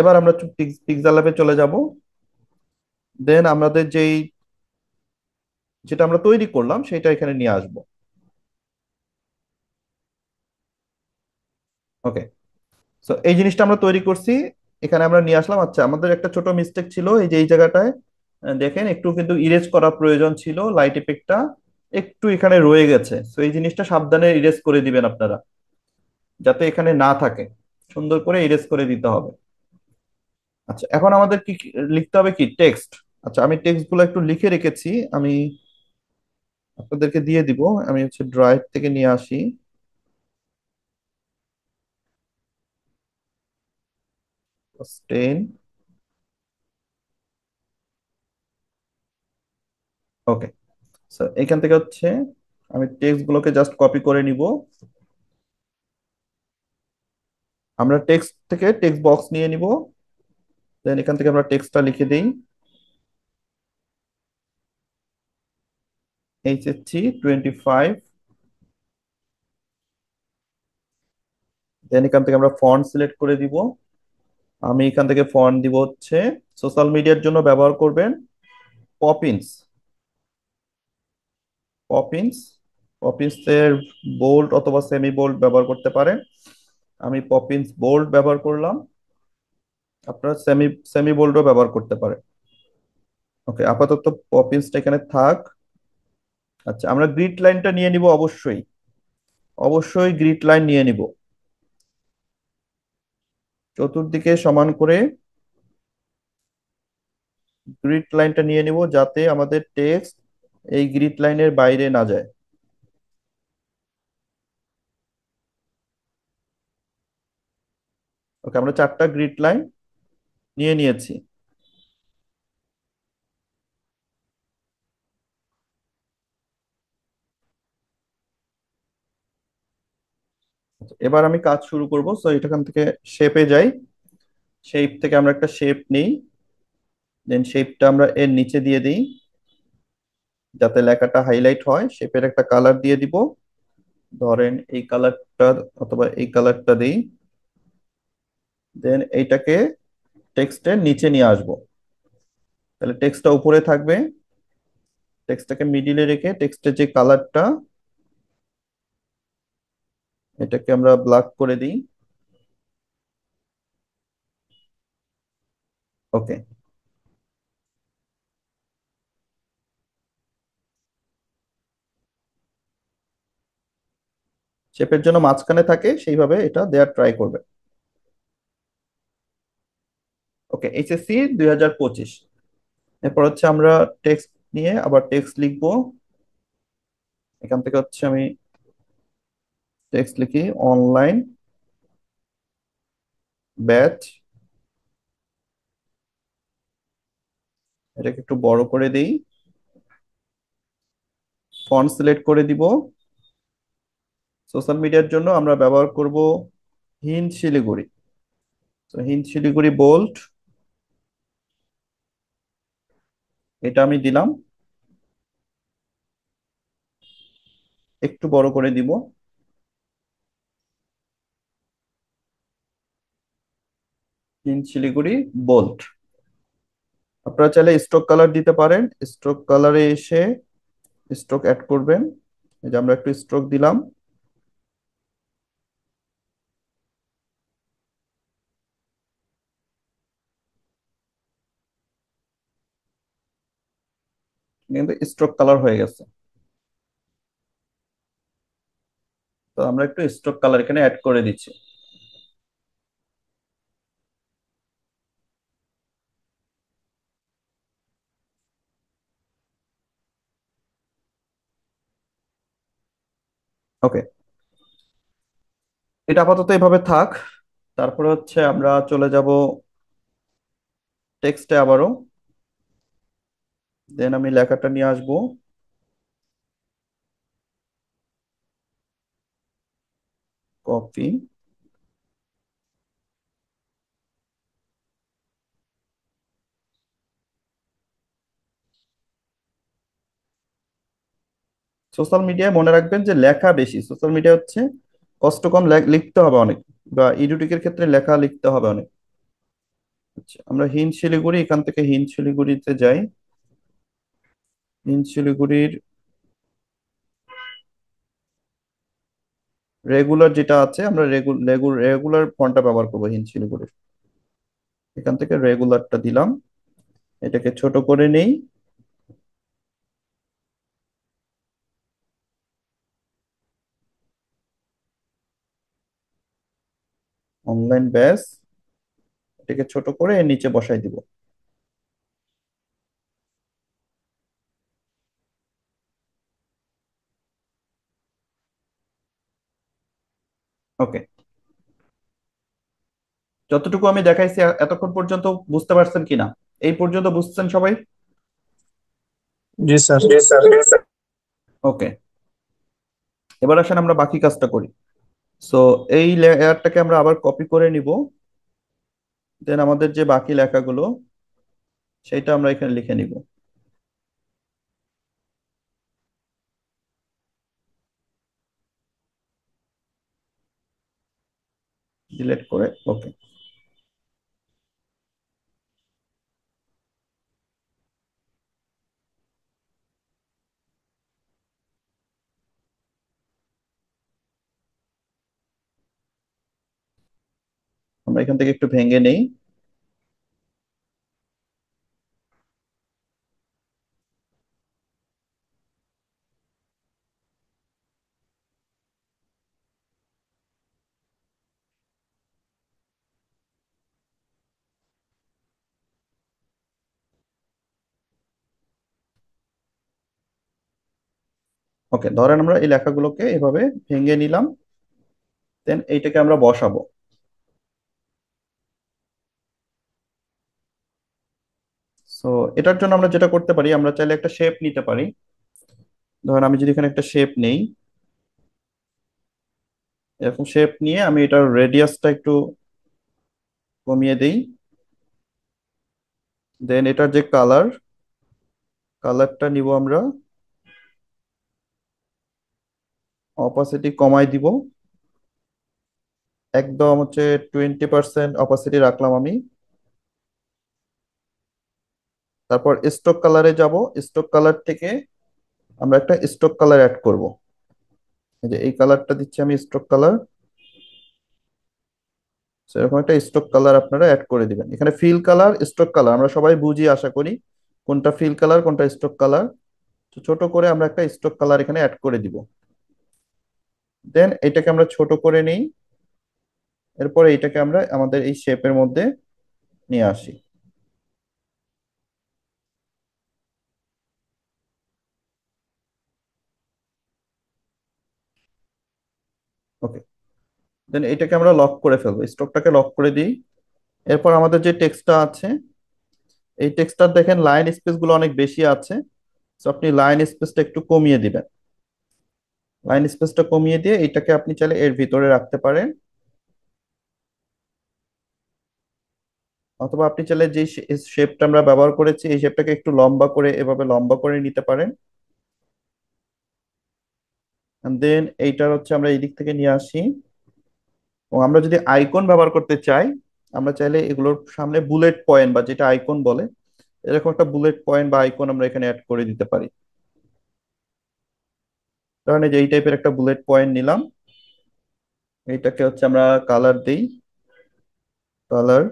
[SPEAKER 1] এবার আমরা পিক্সেল ল্যাবে চলে যাব। দেন আমাদের যেটা আমরা তৈরি করলাম সেটা এখানে নিয়ে আসবো। ওকে, সো এই জিনিসটা আমরা তৈরি করছি, এখানে আমরা নিয়ে আসলাম। আচ্ছা, আমাদের একটা ছোট মিস্টেক ছিল, এই যে এই জায়গাটায় দেখেন একটু কিন্তু ইরেজ করা প্রয়োজন ছিল, লাইট ইফেক্টটা একটু এখানে রয়ে গেছে। তো এই জিনিসটা সাবধানে ইরেজ করে দিবেন আপনারা, যাতে এখানে না থাকে, সুন্দর করে ইরেজ করে দিতে হবে। আচ্ছা, এখন আমাদের লিখতে হবে কি টেক্সট। আচ্ছা, আমি টেক্সট গুলো একটু লিখে রেখেছি, আমি আপনাদেরকে দিয়ে দিব। আমি হচ্ছে ড্রাইভ থেকে নিয়ে আসি, টেন। ওকে, স্যার এখান থেকে হচ্ছে আমি টেক্সট গুলোকে জাস্ট কপি করে নিব। আমরা টেক্সট থেকে টেক্সট বক্স নিয়ে নিব। দেন এখান থেকে আমরা টেক্সটটা লিখে দিই, HHC 25। দেন এখান থেকে আমরা ফন্ট সিলেক্ট করে দিব। আমি এখান থেকে ফন্ট দিব হচ্ছে, সোশ্যাল মিডিয়ার জন্য ব্যবহার করবেন পপিন্স, পপিন্স পপিন্স এর বোল্ড অথবা সেমি বোল্ড ব্যবহার করতে পারেন। আমি পপিন্স বোল্ড ব্যবহার করলাম, আপনারা সেমি সেমি বোল্ডও ব্যবহার করতে পারেন। ওকে, আপাতত পপিন্সটা এখানে থাক। আচ্ছা, আমরা গ্রিড লাইনটা নিয়ে নিব, অবশ্যই অবশ্যই গ্রিড লাইন নিয়ে নিব, চতুর্দিকে সমান করে গ্রিড লাইনটা নিয়ে নিব, যাতে আমাদের টেক্সট এই গ্রিড লাইনের বাইরে না যায়। ওকে, আমরা 4টা গ্রিড লাইন নিয়ে নিয়েছি। আচ্ছা, এবার আমি কাজ শুরু করব। সো এখান থেকে শেপে যাই। শেপ থেকে আমরা একটা শেপ নিই। দেন শেপটা আমরা এর নিচে দিয়ে দিই, যাতে লেখাটা হাইলাইট হয়। শেপের একটা কালার দিয়ে দিব। ধরেন এই কালারটা অথবা এই কালারটা দিই। দেন এইটাকে টেক্সটের নিচে নিয়ে আসবো। তাহলে টেক্সটটা উপরে থাকবে। টেক্সটটাকে মিডিলে রেখে টেক্সটের যে কালারটা, এটাকে আমরা ব্ল্যাক করে দিই। ওকে। শেপের জন্য মাঝখানে থাকে সেইভাবে এটা দেওয়ার ট্রাই করবে। ওকে, এইচএসসি 2025। এরপর হচ্ছে আমরা টেক্সট নিয়ে আবার টেক্সট লিখবো। এখান থেকে হচ্ছে আমি টেক্সট লিখি অনলাইন ব্যাচ। এটাকে একটু বড় করে দিই। ফন্ট সিলেক্ট করে দিব। সোশ্যাল মিডিয়ার জন্য আমরা ব্যবহার করব হিন্দ শিলিগুড়ি। তো হিন্দ শিলিগুড়ি বোল্ড, এটা আমি দিলাম। একটু বড় করে দিব। হিন্দ শিলিগুড়ি বোল্ড। আপনারা চাইলে স্ট্রোক কালার দিতে পারেন। স্ট্রোক কালারে এসে স্ট্রোক অ্যাড করবেন। এই যে আমরা একটু স্ট্রোক দিলাম। কিন্তু স্ট্রোক কালার হয়ে গেছে। তো আমরা একটু স্ট্রোক কালার এখানে অ্যাড করে দিচ্ছি। ওকে, এটা আপাতত এভাবে থাক। তারপরে হচ্ছে আমরা চলে যাব টেক্সটে আবারও। দেন আমি লেখাটা নিয়ে আসবো। কপি। সোশ্যাল মিডিয়ায় মনে রাখবেন যে লেখা বেশি। সোশ্যাল মিডিয়া হচ্ছে কষ্ট কম, লিখতে হবে অনেক। বা এডুটিকের ক্ষেত্রে লেখা লিখতে হবে অনেক। আচ্ছা, আমরা হিন্দ শিলিগুড়ি, এখান থেকে হিন্দ শিলিগুড়িতে যাই। হিন্দ শিলিগুড়ির রেগুলার যেটা আছে, আমরা রেগুলার ফন্টটা ব্যবহার করবো হিন্দ শিলিগুড়ির। এখান থেকে রেগুলারটা দিলাম। এটাকে ছোট করে নেই। অনলাইন ব্যাস, এটাকে ছোট করে এর নিচে বসাই দিব। ওকে, যতটুকু আমি দেখাইছি এতক্ষণ পর্যন্ত বুঝতে পারছেন কিনা? এই পর্যন্ত বুঝছেন সবাই?
[SPEAKER 3] जी सर।
[SPEAKER 1] জি স্যার। ওকে, এবার আসেন আমরা বাকি কাজটা করি। সো এই লেয়ারটাকে আমরা আবার কপি করে নিব। দেন আমাদের যে বাকি লেখাগুলো, সেটা আমরা এখানে লিখে নিব। ডিলিট করে ওকে। আমরা এখান থেকে একটু ভেঙে নেই। ওকে, ধরেন আমরা এই লেখাগুলোকে এভাবে ভেঙে নিলাম। দেন এইটাকে আমরা বসাবো। তো এটার জন্য আমরা যেটা করতে পারি, আমরা চাইলে একটা শেপ নিতে পারি। ধরেন আমি যদি এখানে একটা শেপ নেই, এরকম শেপ নিয়ে আমি এটার রেডিয়াসটা একটু কমিয়ে দেই। দেন এটার যে কালারটা নিব আমরা, অপাসিটি কমাই দিব। একদম হচ্ছে 20% অপাসিটি রাখলাম আমি। তারপর স্টক কালারে যাব। স্টক কালার থেকে আমরা একটা স্টক কালার অ্যাড করব। এই যে এই কালারটা দিচ্ছি আমি, স্টক কালার। সেরকম একটা স্টক কালার আপনারা অ্যাড করে দিবেন। এখানে ফিল কালার, স্টক কালার আমরা সবাই বুঝি আশা করি, কোনটা ফিল কালার কোনটা স্টক কালার। তো ছোট করে আমরা একটা স্টক কালার এখানে অ্যাড করে দিব। দেন এটাকে আমরা ছোট করে নিই। এরপরে এটাকে আমরা আমাদের এই শেপের মধ্যে নিয়ে আসি। ওকে। দেন এটাকে আমরা লক করে ফেলবো, স্টকটাকে লক করে দিই। এরপর আমাদের যে টেক্সটটা আছে, এই টেক্সটটার দেখেন লাইন স্পেস গুলো অনেক বেশি আছে। তো আপনি লাইন স্পেসটা একটু কমিয়ে দিবেন। লাইন স্পেসটা কমিয়ে দিয়ে এটাকে আপনি চাইলে এর ভিতরে রাখতে পারেন, অথবা আপনি চাইলে যে শেপটা আমরা ব্যবহার করেছি এই শেপটাকে একটু লম্বা করে এভাবে লম্বা করে নিতে পারেন। দেন এইটার হচ্ছে আমরা এই দিক থেকে নিয়ে আসি। এবং আমরা যদি আইকন ব্যবহার করতে চাই, আমরা চাইলে এগুলোর সামনে বুলেট পয়েন্ট বা যেটা আইকন বলে, এরকম একটা বুলেট পয়েন্ট বা আইকন আমরা এখানে অ্যাড করে দিতে পারি। ধরেন এই যে এই টাইপের একটা বুলেট পয়েন্ট নিলাম। এইটাকে হচ্ছে আমরা কালার দেই, কালার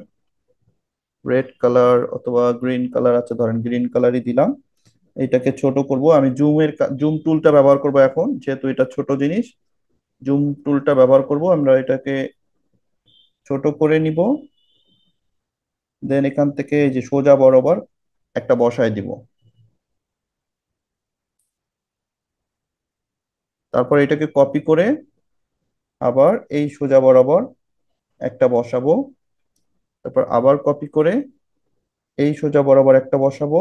[SPEAKER 1] রেড কালার অথবা গ্রিন কালার আছে, ধরেন গ্রিন কালারই দিলাম। এটাকে ছোট করব আমি, জুম টুলটা ব্যবহার করব এখন, যেহেতু এটা ছোট জিনিস। জুম টুলটা ব্যবহার করব, আমরা এটাকে ছোট করে নিব। দেন এখান থেকে এই যে সোজা বরাবর একটা বসায় দিব। তারপর এটাকে কপি করে আবার এই সোজা বরাবর একটা বসাবো। তারপর আবার কপি করে এই সোজা বরাবর একটা বসাবো।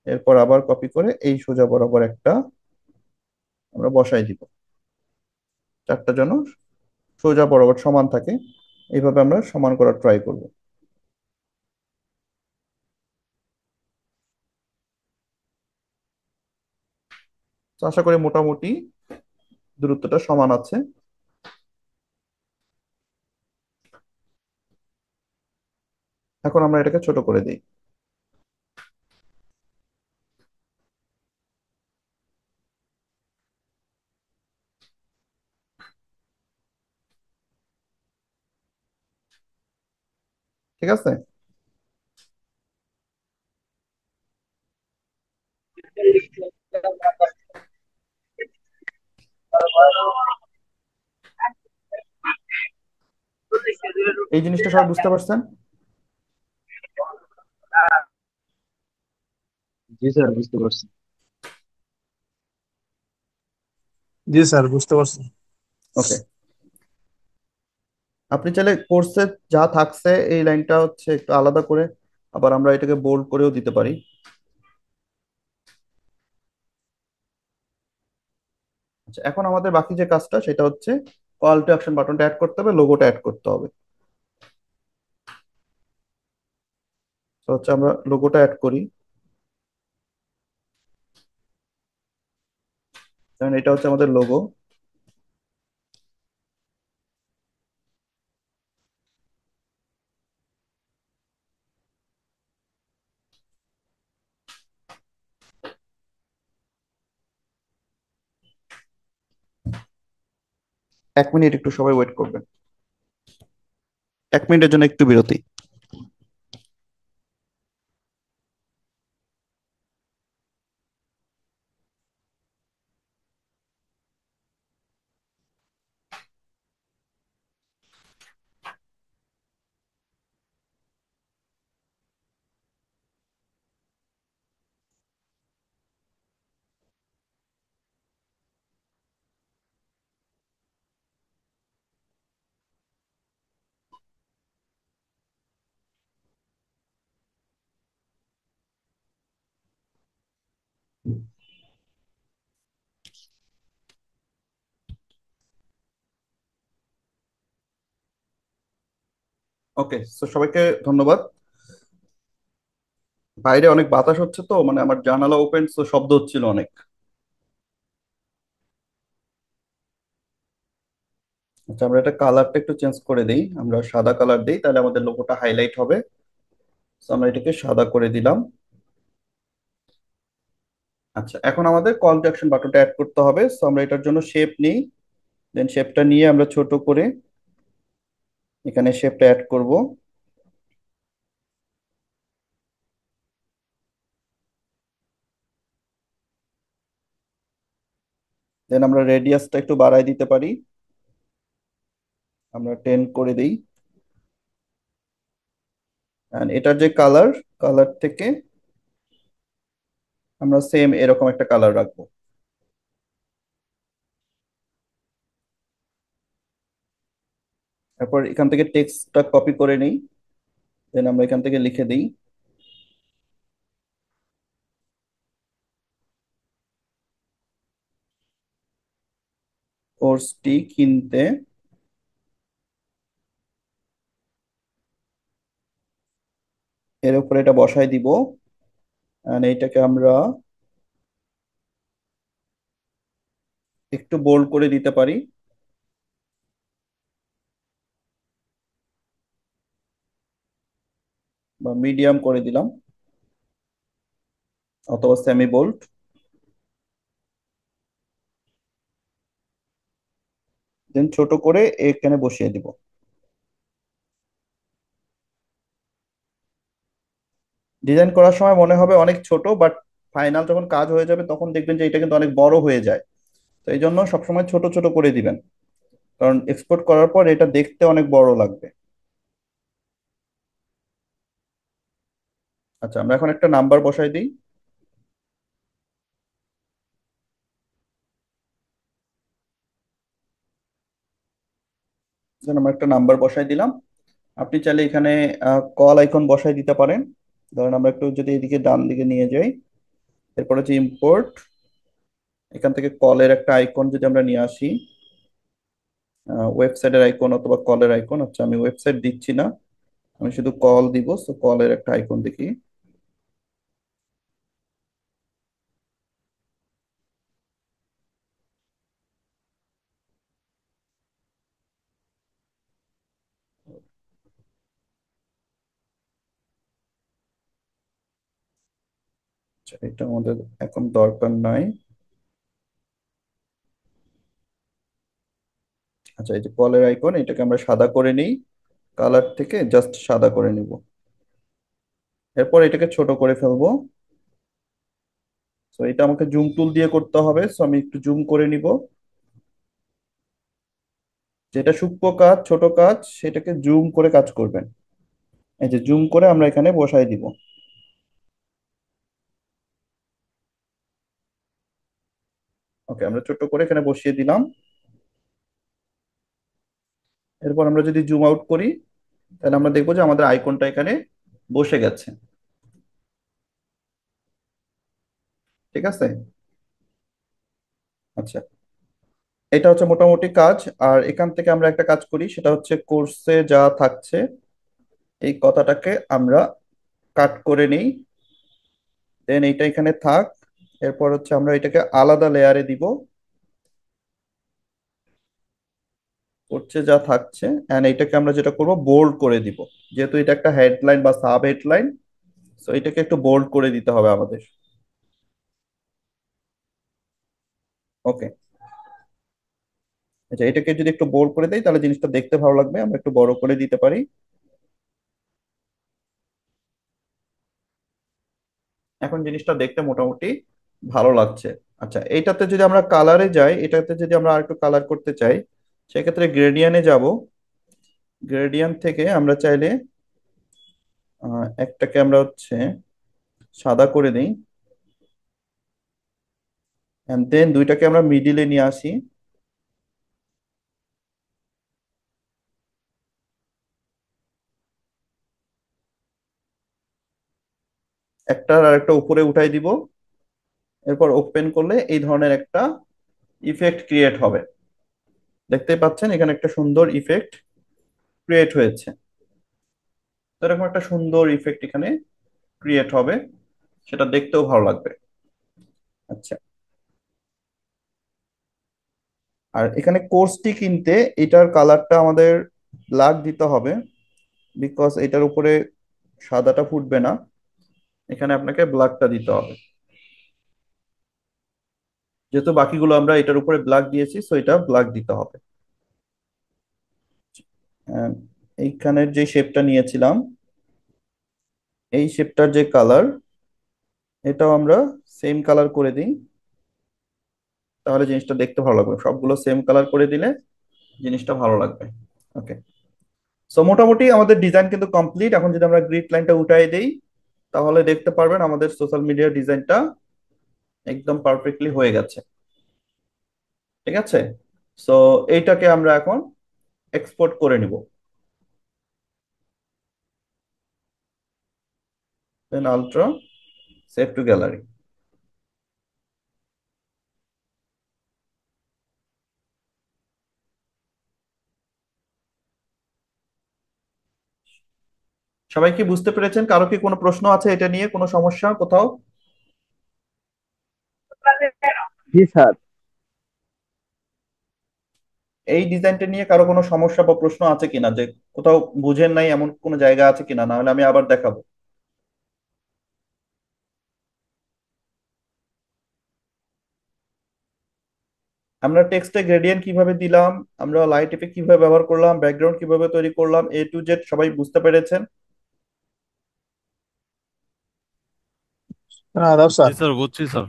[SPEAKER 1] এরপর আবার কপি করে এই সোজা বরাবর একটা আমরা বসাই দিব। চারটা যেন সোজা বরাবর সমান থাকে, এইভাবে আমরা সমান করার ট্রাই করব। তো আশা করি মোটামুটি দূরত্বটা সমান আছে। এখন আমরা এটাকে ছোট করে দিই। ঠিক আছে। এই জিনিসটা সবাই বুঝতে পারছেন?
[SPEAKER 2] জি স্যার, বুঝতে পারছি।
[SPEAKER 3] জি স্যার, বুঝতে পারছি।
[SPEAKER 1] ওকে। আপনি চাইলে কোর্সে যা থাকছে এই লাইনটা হচ্ছে একটু আলাদা করে আবার আমরা এটাকে বোল্ড করেও দিতে পারি। আচ্ছা, এখন আমাদের বাকি যে কাজটা সেটা হচ্ছে কল টু অ্যাকশন বাটনটা অ্যাড করতে হবে, লোগোটা অ্যাড করতে হবে। তো হচ্ছে আমরা লোগোটা অ্যাড করি। কারণ এটা হচ্ছে আমাদের লোগো। 1 মিনিট একটু সবাই ওয়েট করবেন। 1 মিনিটের জন্য একটু বিরতি। ওকে, তো সবাইকে ধন্যবাদ। বাইরে অনেক বাতাস হচ্ছে, তো মানে আমার জানালা ওপেন, তো শব্দ হচ্ছিল অনেক। আচ্ছা, আমরা এটা কালারটা একটু চেঞ্জ করে দিই, আমরা সাদা কালার দিই, তাহলে আমাদের লোগোটা হাইলাইট হবে। তো আমরা এটাকে সাদা করে দিলাম। আচ্ছা, এখন আমাদের কল টু অ্যাকশন বাটনটা অ্যাড করতে হবে। তো আমরা এটার জন্য শেপ নিই, দেন শেপটা নিয়ে আমরা ছোট করে এখানে শেপটা অ্যাড করব। দেন আমরা রেডিয়াসটা একটু বাড়াই দিতে পারি, আমরা 10 করে দিই। এন্ড এটার যে কালার, কালার থেকে আমরা সেম এরকম একটা কালার রাখবো। তারপর এখান থেকে টেক্সটটা কপি করে নিই, দেন আমরা এখান থেকে লিখে দিই কোর্সটি কিনতে এর উপরে এটা বসাই দিব। এন্ড এইটাকে আমরা একটু বোল্ড করে দিতে পারি, বা মিডিয়াম করে দিলাম, অথবা সেমি বোল্ড। দেন ছোট করে এখানে বসিয়ে দিব। ডিজাইন করার সময় মনে হবে অনেক ছোট, বাট ফাইনাল যখন কাজ হয়ে যাবে তখন দেখবেন যে এটা কিন্তু অনেক বড় হয়ে যায়। তো এই জন্য সবসময় ছোট ছোট করে দিবেন, কারণ এক্সপোর্ট করার পর এটা দেখতে অনেক বড় লাগবে। আচ্ছা, আমরা এখন একটা নাম্বার বসাই দিই। যেন আমরা একটা নাম্বার বসাই দিলাম। আপনি চাইলে এখানে কল আইকন বসাই দিতে পারেন। ধরেন আমরা একটু যদি এদিকে ডান দিকে নিয়ে যাই, এরপর হচ্ছে ইম্পোর্ট, এখান থেকে কলের একটা আইকন যদি আমরা নিয়ে আসি, ওয়েবসাইটের আইকন অথবা কলের আইকন। আচ্ছা, আমি ওয়েবসাইট দিচ্ছি না, আমি শুধু কল দিব, তো কলের একটা আইকন দেখি। আচ্ছা, এটা আমাদের এখন দরকার নাই। আচ্ছা, এই যে কলের আইকন, এটাকে আমরা সাদা করে নিই, কালার থেকে জাস্ট সাদা করে নিব। এরপর এটাকে ছোট করে ফেলবো। তো এটা আমাকে জুম টুল দিয়ে করতে হবে, সো আমি একটু জুম করে নিব। যেটা সূক্ষ্ম কাজ, ছোট কাজ, সেটাকে জুম করে কাজ করবেন। এই যে জুম করে আমরা এখানে বসাই দিব। ওকে, আমরা ছোট করে এখানে বসিয়ে দিলাম। এরপর আমরা যদি জুম আউট করি, তাহলে আমরা দেখবো যে আমাদের আইকনটা এখানে বসে গেছে। ঠিক আছে। আচ্ছা, এটা হচ্ছে মোটামুটি কাজ। আর এখান থেকে আমরা একটা কাজ করি, সেটা হচ্ছে কোর্সে যা থাকছে এই কথাটাকে আমরা কাট করে নিই, দেন এইটা এখানে থাক। এরপর হচ্ছে আমরা এটাকে আলাদা লেয়ারে দিব, করছে যা থাকছে। এন্ড এটাকে আমরা যেটা করব, বোল্ড করে দিব, যেহেতু এটা একটা হেডলাইন বা সাব হেডলাইন। তো এটাকে একটু বোল্ড করে দিতে হবে আমাদের। ওকে। আচ্ছা, এটাকে যদি একটু বোল্ড করে দেই তাহলে জিনিসটা দেখতে ভালো লাগবে, আমরা একটু বড় করে দিতে পারি। এখন জিনিসটা দেখতে মোটামুটি ভালো লাগছে। আচ্ছা, এইটাতে যদি আমরা কালারে যাই, এটাতে যদি আমরা আরেকটু কালার করতে চাই, সেক্ষেত্রে গ্রেডিয়ানে যাব। গ্রেডিয়ান্ট থেকে আমরা চাইলে একটাকে আমরা হচ্ছে সাদা করে দিই, এন্ড দেন দুইটাকে আমরা মিডিলে নিয়ে আসি। একটার আর একটা উপরে উঠাই দিব। এরপর ওপেন করলে এই ধরনের একটা ইফেক্ট ক্রিয়েট হবে। দেখতেই পাচ্ছেন এখানে একটা সুন্দর ইফেক্ট ক্রিয়েট হয়েছে। তো এরকম একটা সুন্দর ইফেক্ট এখানে ক্রিয়েট হবে, সেটা দেখতেও ভালো লাগবে। আচ্ছা, আর এখানে কোর্সটি কিনতে এটার কালারটা আমাদের ব্ল্যাক দিতে হবে, বিকজ এটার উপরে সাদাটা ফুটবে না, এখানে আপনাকে ব্ল্যাকটা দিতে হবে। যেহেতু বাকিগুলো আমরা এটার উপরে ব্ল্যাক দিয়েছি, সো এটা ব্ল্যাক দিতে হবে। আহ, এইখানের যে শেপটা নিয়েছিলাম, এই শেপটার যে কালার, এটাও আমরা সেম কালার করে দিই, তাহলে জিনিসটা দেখতে ভালো লাগবে। সবগুলো সেম কালার করে দিলে জিনিসটা ভালো লাগবে। ওকে, সো মোটামুটি আমাদের ডিজাইন কিন্তু কমপ্লিট। এখন যদি আমরা গ্রিড লাইনটা উঠাই দেই, তাহলে দেখতে পারবেন আমাদের সোশ্যাল মিডিয়ার ডিজাইনটা একদম পারফেক্টলি হয়ে গেছে। ঠিক আছে, সো এইটাকে আমরা এখন এক্সপোর্ট করে নিব। দেন আলট্রা, সেভ টু গ্যালারি। সবাই কি বুঝতে পেরেছেন? কারো কি কোনো প্রশ্ন আছে এটা নিয়ে, কোনো সমস্যা কোথাও?
[SPEAKER 2] জি স্যার।
[SPEAKER 1] এই ডিজাইনটা নিয়ে কারো কোনো সমস্যা বা প্রশ্ন আছে কিনা, যে কোথাও বুঝেন নাই এমন কোনো জায়গা আছে কিনা, না হলে আমি আবার দেখাবো। আমরা টেক্সটে গ্রেডিয়েন্ট কিভাবে দিলাম, আমরা লাইট ইফেক্ট কিভাবে ব্যবহার করলাম, ব্যাকগ্রাউন্ড কিভাবে তৈরি করলাম, এ টু জেড সবাই বুঝতে পেরেছেন?
[SPEAKER 3] আদাব
[SPEAKER 4] জি
[SPEAKER 3] স্যার।
[SPEAKER 4] স্যার, বুঝছি স্যার।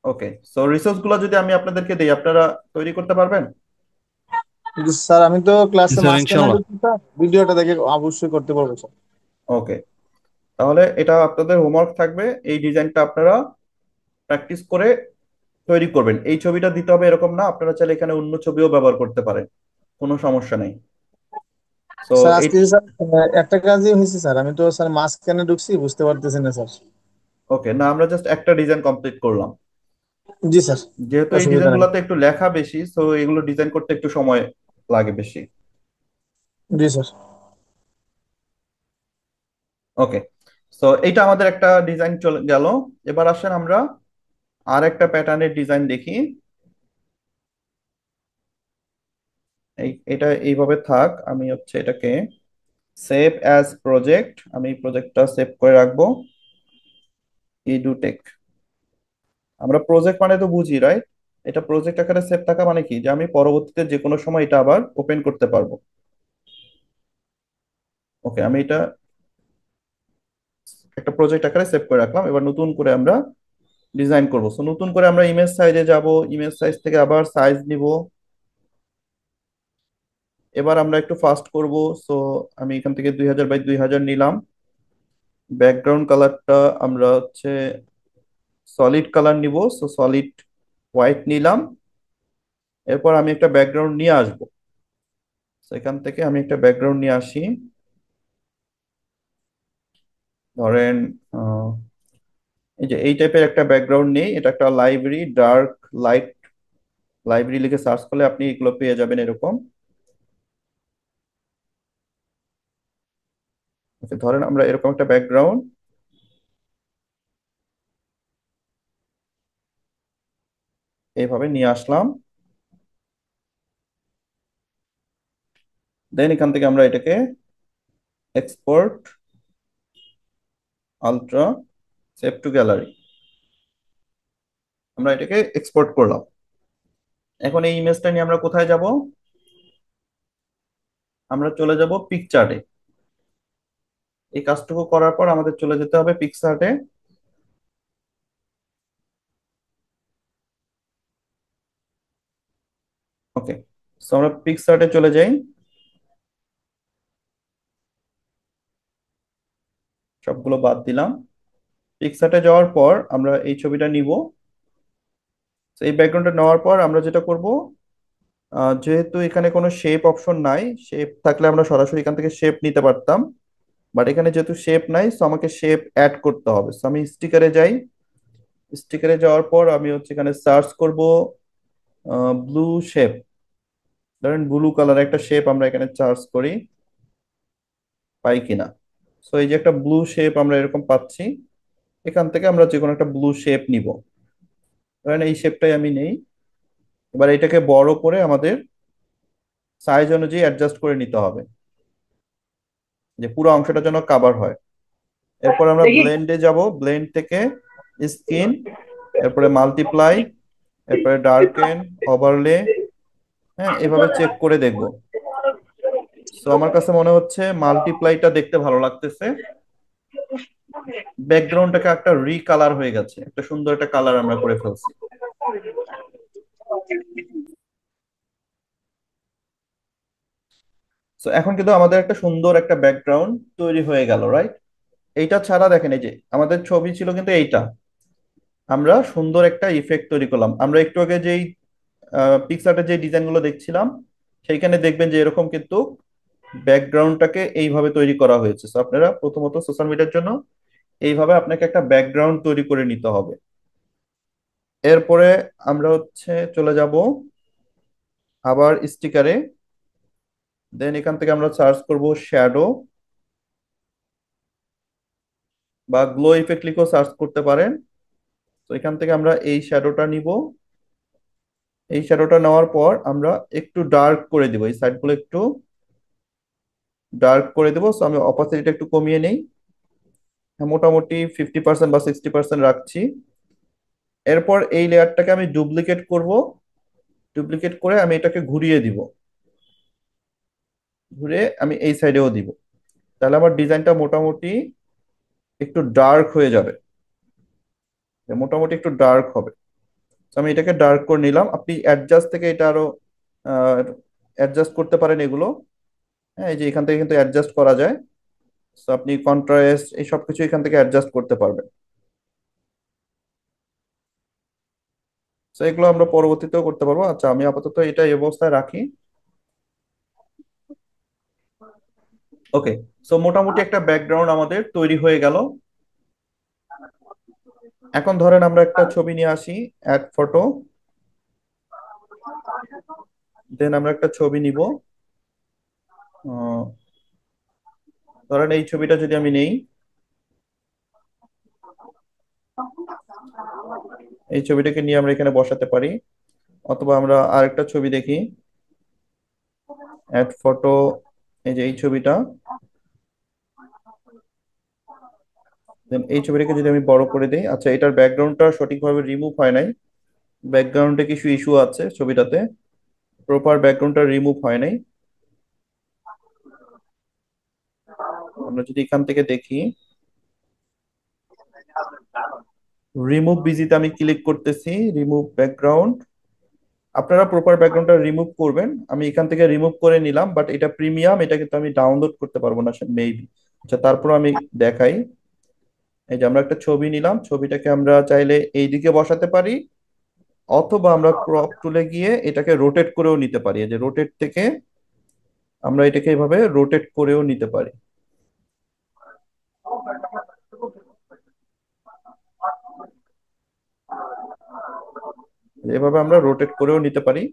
[SPEAKER 1] ওকে, সো রিসোর্স গুলো যদি আমি আপনাদেরকে দিই, আপনারা তৈরি করতে পারবেন?
[SPEAKER 3] কিন্তু স্যার আমি তো
[SPEAKER 4] জি
[SPEAKER 3] ক্লাসে
[SPEAKER 4] স্যার,
[SPEAKER 3] মাঝখানে
[SPEAKER 4] ইনশাল্লাহ।
[SPEAKER 3] ঢুকছি স্যার, ভিডিওটা দেখে অবশ্যই করতে পারবো স্যার।
[SPEAKER 1] ওকে, তাহলে এটা আপনাদের হোমওয়ার্ক থাকবে, এই ডিজাইনটা আপনারা প্র্যাকটিস করে তৈরি করবেন। এই ছবিটা দিতে হবে এরকম না, আপনারা চাইলে এখানে অন্য ছবিও ব্যবহার করতে পারেন, কোনো সমস্যা নেই। সো
[SPEAKER 3] স্যার
[SPEAKER 1] এই,
[SPEAKER 3] আজকে স্যার একটা কাজই হয়েছে স্যার, আমি তো স্যার মাঝখানে ঢুকছি, বুঝতে পারতেছি না স্যার।
[SPEAKER 1] ওকে, না আমরা জাস্ট একটা ডিজাইন কমপ্লিট করলাম।
[SPEAKER 3] জি স্যার।
[SPEAKER 1] যেহেতু এই
[SPEAKER 3] অসুবিধা নেই।
[SPEAKER 1] ডিজাইনগুলোতে একটু লেখা বেশি, সো এগুলো ডিজাইন করতে একটু সময় লাগে বেশি।
[SPEAKER 3] জি স্যার।
[SPEAKER 1] ওকে, সো এইটা আমাদের একটা ডিজাইন চলে গেল। এবার আসেন আমরা আর একটা প্যাটার্নের ডিজাইন দেখি। এটা এইভাবে থাক, আমি হচ্ছে এটাকে সেভ অ্যাজ প্রজেক্ট, আমি প্রজেক্টটা সেভ করে রাখবো। ইডুটেক, আমরা প্রজেক্ট মানে তো বুঝি, রাইট? এটা প্রজেক্ট আকারে সেভ থাকা মানে কি, যে আমি পরবর্তীতে যে কোনো সময় এটা আবার ওপেন করতে পারবো। ওকে, আমি এটা একটা প্রজেক্ট আকারে সেভ করে রাখলাম। এবার নতুন করে আমরা ডিজাইন করবো। সো নতুন করে আমরা ইমেজ সাইজে যাব, ইমেজ সাইজ থেকে আবার সাইজ নিব। এবার আমরা একটু ফাস্ট করব। সো আমি এখান থেকে 2000 বাই 2000 নিলাম। ব্যাকগ্রাউন্ড কালারটা আমরা হচ্ছে সলিড কালার নিব, সো সলিড হোয়াইট নিলাম। এরপর আমি একটা ব্যাকগ্রাউন্ড নিয়ে আসবো, সেখান থেকে আমি একটা ব্যাকগ্রাউন্ড নিয়ে আসি। ধরেন আহ, এই যে এই টাইপের একটা ব্যাকগ্রাউন্ড নেই, এটা একটা লাইব্রেরি, ডার্ক লাইট লাইব্রেরি লিখে সার্চ করলে আপনি এগুলো পেয়ে যাবেন এরকম। Okay, ধরেন আমরা এরকম একটা ব্যাকগ্রাউন্ড এইভাবে নিয়ে আসলাম। দেন এখান থেকে আমরা এটাকে export, ultra, save two gallery, আমরা এটাকে এক্সপোর্ট করলাম। এখন এই ইমেজটা নিয়ে আমরা কোথায় যাব? আমরা চলে যাব পিকচার্টে। এই কাজটুকু করার পর আমাদের চলে যেতে হবে পিকচার্টে। ওকে, সো আমরা পিকচার্টে চলে যাই, সবগুলো বাদ দিলাম। পিকচার্টে যাওয়ার পর আমরা এই ছবিটা নিব। তো এই ব্যাকগ্রাউন্ডটা নেওয়ার পর আমরা যেটা করব, যেহেতু এখানে কোনো শেপ অপশন নাই, শেপ থাকলে আমরা সরাসরি এখান থেকে শেপ নিতে পারতাম, বাট এখানে যেহেতু শেপ নাই, সো আমাকে শেপ অ্যাড করতে হবে। সো আমি স্টিকারে যাই। স্টিকারে যাওয়ার পর আমি হচ্ছে এখানে সার্চ করব ব্লু শেপ। ধরেন ব্লু কালার একটা শেপ আমরা এখানে সার্চ করি, পাই কিনা। সো এই যে একটা ব্লু শেপ আমরা এরকম পাচ্ছি, এখান থেকে আমরা যে কোনো একটা ব্লু শেপ নিব। ধরেন এই শেপটাই আমি নেই। এবার এটাকে বড় করে আমাদের সাইজ অনুযায়ী অ্যাডজাস্ট করে নিতে হবে, যে পুরো অংশটা যেন কাভার হয়। এরপর আমরা ব্লেন্ডে যাব, ব্লেন্ড থেকে স্কিন, এরপরে মাল্টিপ্লাই, এরপরে ডার্কেন, ওভারলে। হ্যাঁ, এভাবে চেক করে দেখব। সো আমার কাছে মনে হচ্ছে মাল্টিপ্লাইটা দেখতে ভালো লাগতেছে। ব্যাকগ্রাউন্ডটাকে একটা রিকালার হয়ে গেছে, একটা সুন্দর একটা কালার আমরা করে ফেলছি। সো এখন কিন্তু আমাদের একটা সুন্দর একটা ব্যাকগ্রাউন্ড তৈরি হয়ে গেল, রাইট? এইটা ছাড়া দেখেন, এই যে আমাদের ছবি ছিল কিন্তু এইটা, আমরা সুন্দর একটা ইফেক্ট তৈরি করলাম। আমরা একটু আগে যেই পিকচারের যে ডিজাইন গুলো দেখছিলাম, সেইখানে দেখবেন যে এরকম কিন্তু ব্যাকগ্রাউন্ডটাকে এইভাবে তৈরি করা হয়েছে। তো আপনারা প্রথমত সোশ্যাল মিডিয়ার জন্য এইভাবে আপনাকে একটা ব্যাকগ্রাউন্ড তৈরি করে নিতে হবে। এরপরে আমরা হচ্ছে চলে যাব আবার স্টিকারে। দেন এখান থেকে আমরা সার্চ করব শ্যাডো, বা গ্লো ইফেক্ট লিখেও সার্চ করতে পারেন। তো এখান থেকে আমরা এই শ্যাডোটা নিব। এই শ্যাডোটা নেওয়ার পর আমরা একটু ডার্ক করে দিব, এই সাইডগুলো একটু ডার্ক করে দেবো। সো আমি অপাসিটিটা একটু কমিয়ে নেই। হ্যাঁ, মোটামুটি 50% বা 60% রাখছি। এরপর এই লেয়ারটাকে আমি ডুপ্লিকেট করব। ডুপ্লিকেট করে আমি এটাকে ঘুরিয়ে দিব, ঘুরে আমি এই সাইডেও দিব। তাহলে আমার ডিজাইনটা মোটামুটি একটু ডার্ক হয়ে যাবে, মোটামুটি একটু ডার্ক হবে। তো আমি এটাকে ডার্ক করে নিলাম। আপনি অ্যাডজাস্ট থেকে এটা আরো অ্যাডজাস্ট করতে পারেন এগুলো। হ্যাঁ, এই যে এখান থেকে কিন্তু অ্যাডজাস্ট করা যায়। তো আপনি কন্ট্রাস্ট এই সব কিছু এখান থেকে অ্যাডজাস্ট করতে পারবেন। তো এগুলো আমরা পরবর্তীতেও করতে পারবো। আচ্ছা, আমি আপাতত এটা এই অবস্থায় রাখি। ওকে। সো মোটামুটি একটা ব্যাকগ্রাউন্ড আমাদের তৈরি হয়ে গেল। এখন ধরেন আমরা একটা ছবি নিয়ে আসি, অ্যাড ফটো। দেন আমরা একটা ছবি নিব। আহ, ধরেন এই ছবিটা যদি আমি নেই, এই ছবিটাকে নিয়ে আমরা এখানে বসাতে পারি। অথবা আমরা আরেকটা ছবি দেখি, অ্যাড ফটো, এই যে এই ছবিটা। দেন এই ছবিটাকে যদি আমি বড় করে দিই, আচ্ছা এটার ব্যাকগ্রাউন্ডটা সঠিকভাবে রিমুভ হয় নাই। ব্যাকগ্রাউন্ডে কিছু ইস্যু আছে ছবিটাতে, প্রপার ব্যাকগ্রাউন্ডটা রিমুভ হয় নাই। আমরা যদি এখান থেকে দেখি, রিমুভ বিজিতে আমি ক্লিক করতেছি, রিমুভ ব্যাকগ্রাউন্ড। আপনারা প্রপার ব্যাকগ্রাউন্ডটা রিমুভ করবেন। আমি এখান থেকে রিমুভ করে নিলাম, বাট এটা প্রিমিয়াম, এটা কিন্তু আমি ডাউনলোড করতে পারবো না মেবি। আচ্ছা, তারপর আমি দেখাই। এই যে আমরা একটা ছবি নিলাম, ছবিটাকে আমরা চাইলে এই দিকে বসাতে পারি, অথবা আমরা ক্রপ টুলে গিয়ে এটাকে রোটেট করেও নিতে পারি। এই যে রোটেট থেকে আমরা এটাকে এভাবে রোটেট করেও নিতে পারি। এভাবে আমরা রোটেট করেও নিতে পারি।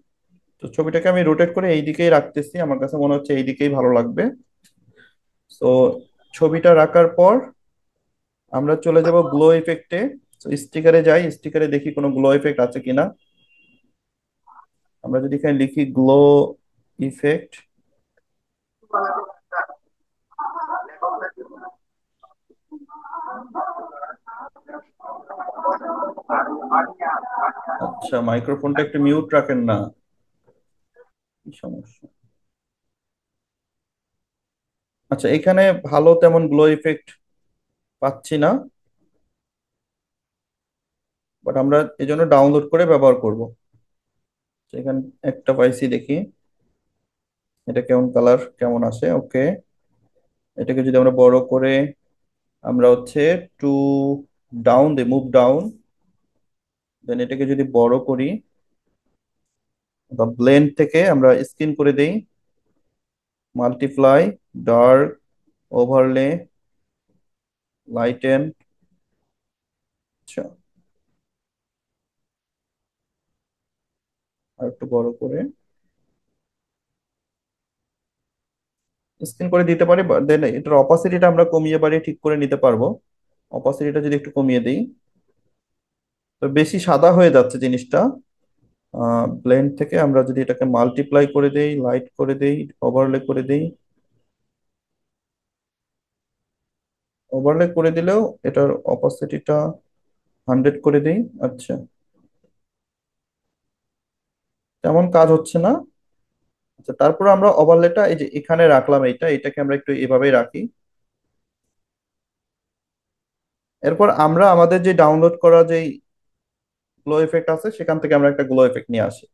[SPEAKER 1] তো ছবিটাকে আমি রোটেট করে এই দিকেই রাখতেছি, আমার কাছে মনে হচ্ছে এই দিকেই ভালো লাগবে। তো ছবিটা রাখার পর আমরা চলে যাব গ্লো ইফেক্টে। স্টিকারে যাই, স্টিকারে দেখি কোনো গ্লো ইফেক্ট আছে কিনা। আমরা যদি এখানে লিখি গ্লো ইফেক্ট, আচ্ছা মাইক্রোফোনটা একটু মিউট রাখেন না, কি সমস্যা? আচ্ছা, এখানে ভালো তেমন গ্লো ইফেক্ট পাচ্ছি না, বাট আমরা এই জন্য ডাউনলোড করে ব্যবহার করব। এখানে একটা পাইছি, দেখি এটা কেমন, কালার কেমন আসে। ওকে, এটাকে যদি আমরা বড় করে, আমরা হচ্ছে টু ডাউন দিই, মুভ ডাউন। দেন এটাকে যদি বড় করি, বা ব্লেন্ড থেকে আমরা স্ক্রিন করে দেই, মাল্টিপ্লাই, ডার্ক, ওভারলে, লাইটেন। আচ্ছা, আর একটু বড় করে, স্ক্রিন করে দিতে পারি, দেন এটার অপাসিটিটা আমরা কমিয়ে বাড়িয়ে ঠিক করে নিতে পারবো। অপাসিটিটা যদি একটু কমিয়ে দিই, তো বেশি সাদা হয়ে যাচ্ছে জিনিসটা। ব্লেন্ড থেকে আমরা যদি এটাকে মাল্টিপ্লাই করে দেই, লাইট করে দেই, ওভারলে করে দেই, ওভারলে করে দিলেও এটার অপাসিটিটা 100 করে দেই। আচ্ছা, তেমন কাজ হচ্ছে না। আচ্ছা, তারপর আমরা ওভারলেটা এই যে এখানে রাখলাম, এটাকে আমরা একটু এভাবেই রাখি। এরপর আমরা আমাদের যে ডাউনলোড করা যে গ্লো এফেক্ট আছে সেখান থেকে আমরা একটা গ্লো এফেক্ট নিয়ে আসি।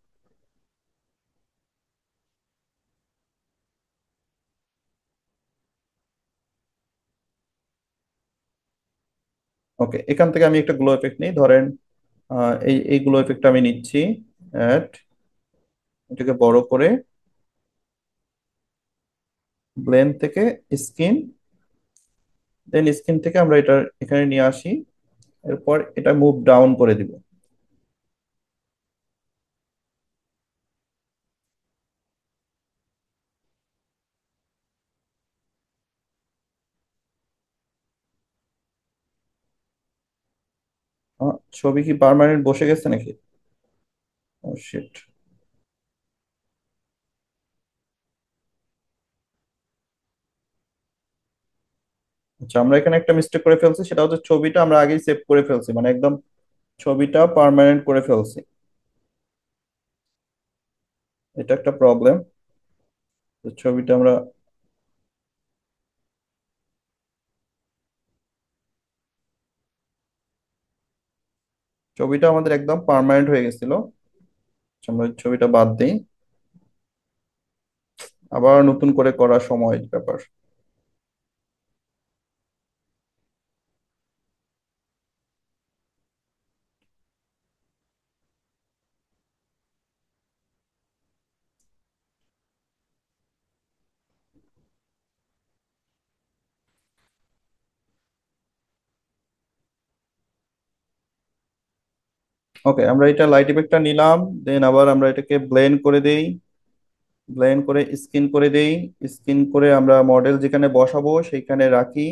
[SPEAKER 1] ওকে, এখান থেকে আমি একটা গ্লো এফেক্ট নিই, ধরেন এই গ্লো এফেক্টটা আমি নিচ্ছি। অ্যাড, এটাকে বড় করে ব্লেন্ড থেকে স্কিন, দেন স্কিন থেকে আমরা এটা এখানে নিয়ে আসি। এরপর এটা মুভ ডাউন করে দিব। ছবি কি পার্মানেন্ট বসে গেছে নাকি? ও শিট। আচ্ছা, আমরা এখানে একটা মিস্টেক করে ফেলছি, সেটা হচ্ছে ছবিটা আমরা আগেই সেভ করে ফেলছি, মানে একদম ছবিটা পার্মানেন্ট করে ফেলছি। এটা একটা প্রবলেম। ছবিটা আমরা, ছবিটা আমাদের একদম পার্মানেন্ট হয়ে গেছিল। আচ্ছা, আমরা ওই ছবিটা বাদ দিই, আবার নতুন করে করা সময় ব্যাপার। ওকে, আমরা এটা লাইট ইফেক্টটা নিলাম, দেন আবার আমরা এটাকে ব্লেন্ড করে দেই, ব্লেন্ড করে স্কিন করে দেই। স্কিন করে আমরা মডেল যেখানে বসাবো সেইখানে রাখি।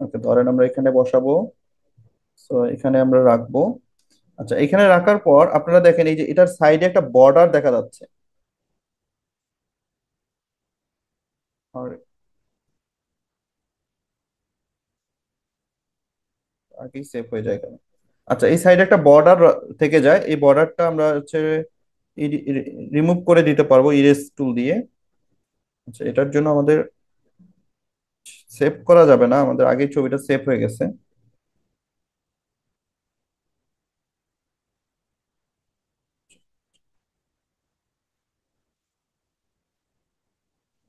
[SPEAKER 1] ওকে, ধরেন আমরা এখানে বসাবো, তো এখানে আমরা রাখবো। আচ্ছা, এখানে রাখার পর আপনারা দেখেন এই যে এটার সাইডে একটা বর্ডার দেখা যাচ্ছে। আর আগেই সেভ হয়ে যায় কেন? আচ্ছা, এই সাইডে একটা বর্ডার থেকে যায়, এই বর্ডারটা আমরা হচ্ছে রিমুভ করে দিতে পারবো ইরেজ টুল দিয়ে। আচ্ছা, এটার জন্য আমাদের সেভ করা যাবে না, আমাদের আগেই ছবিটা সেভ হয়ে গেছে।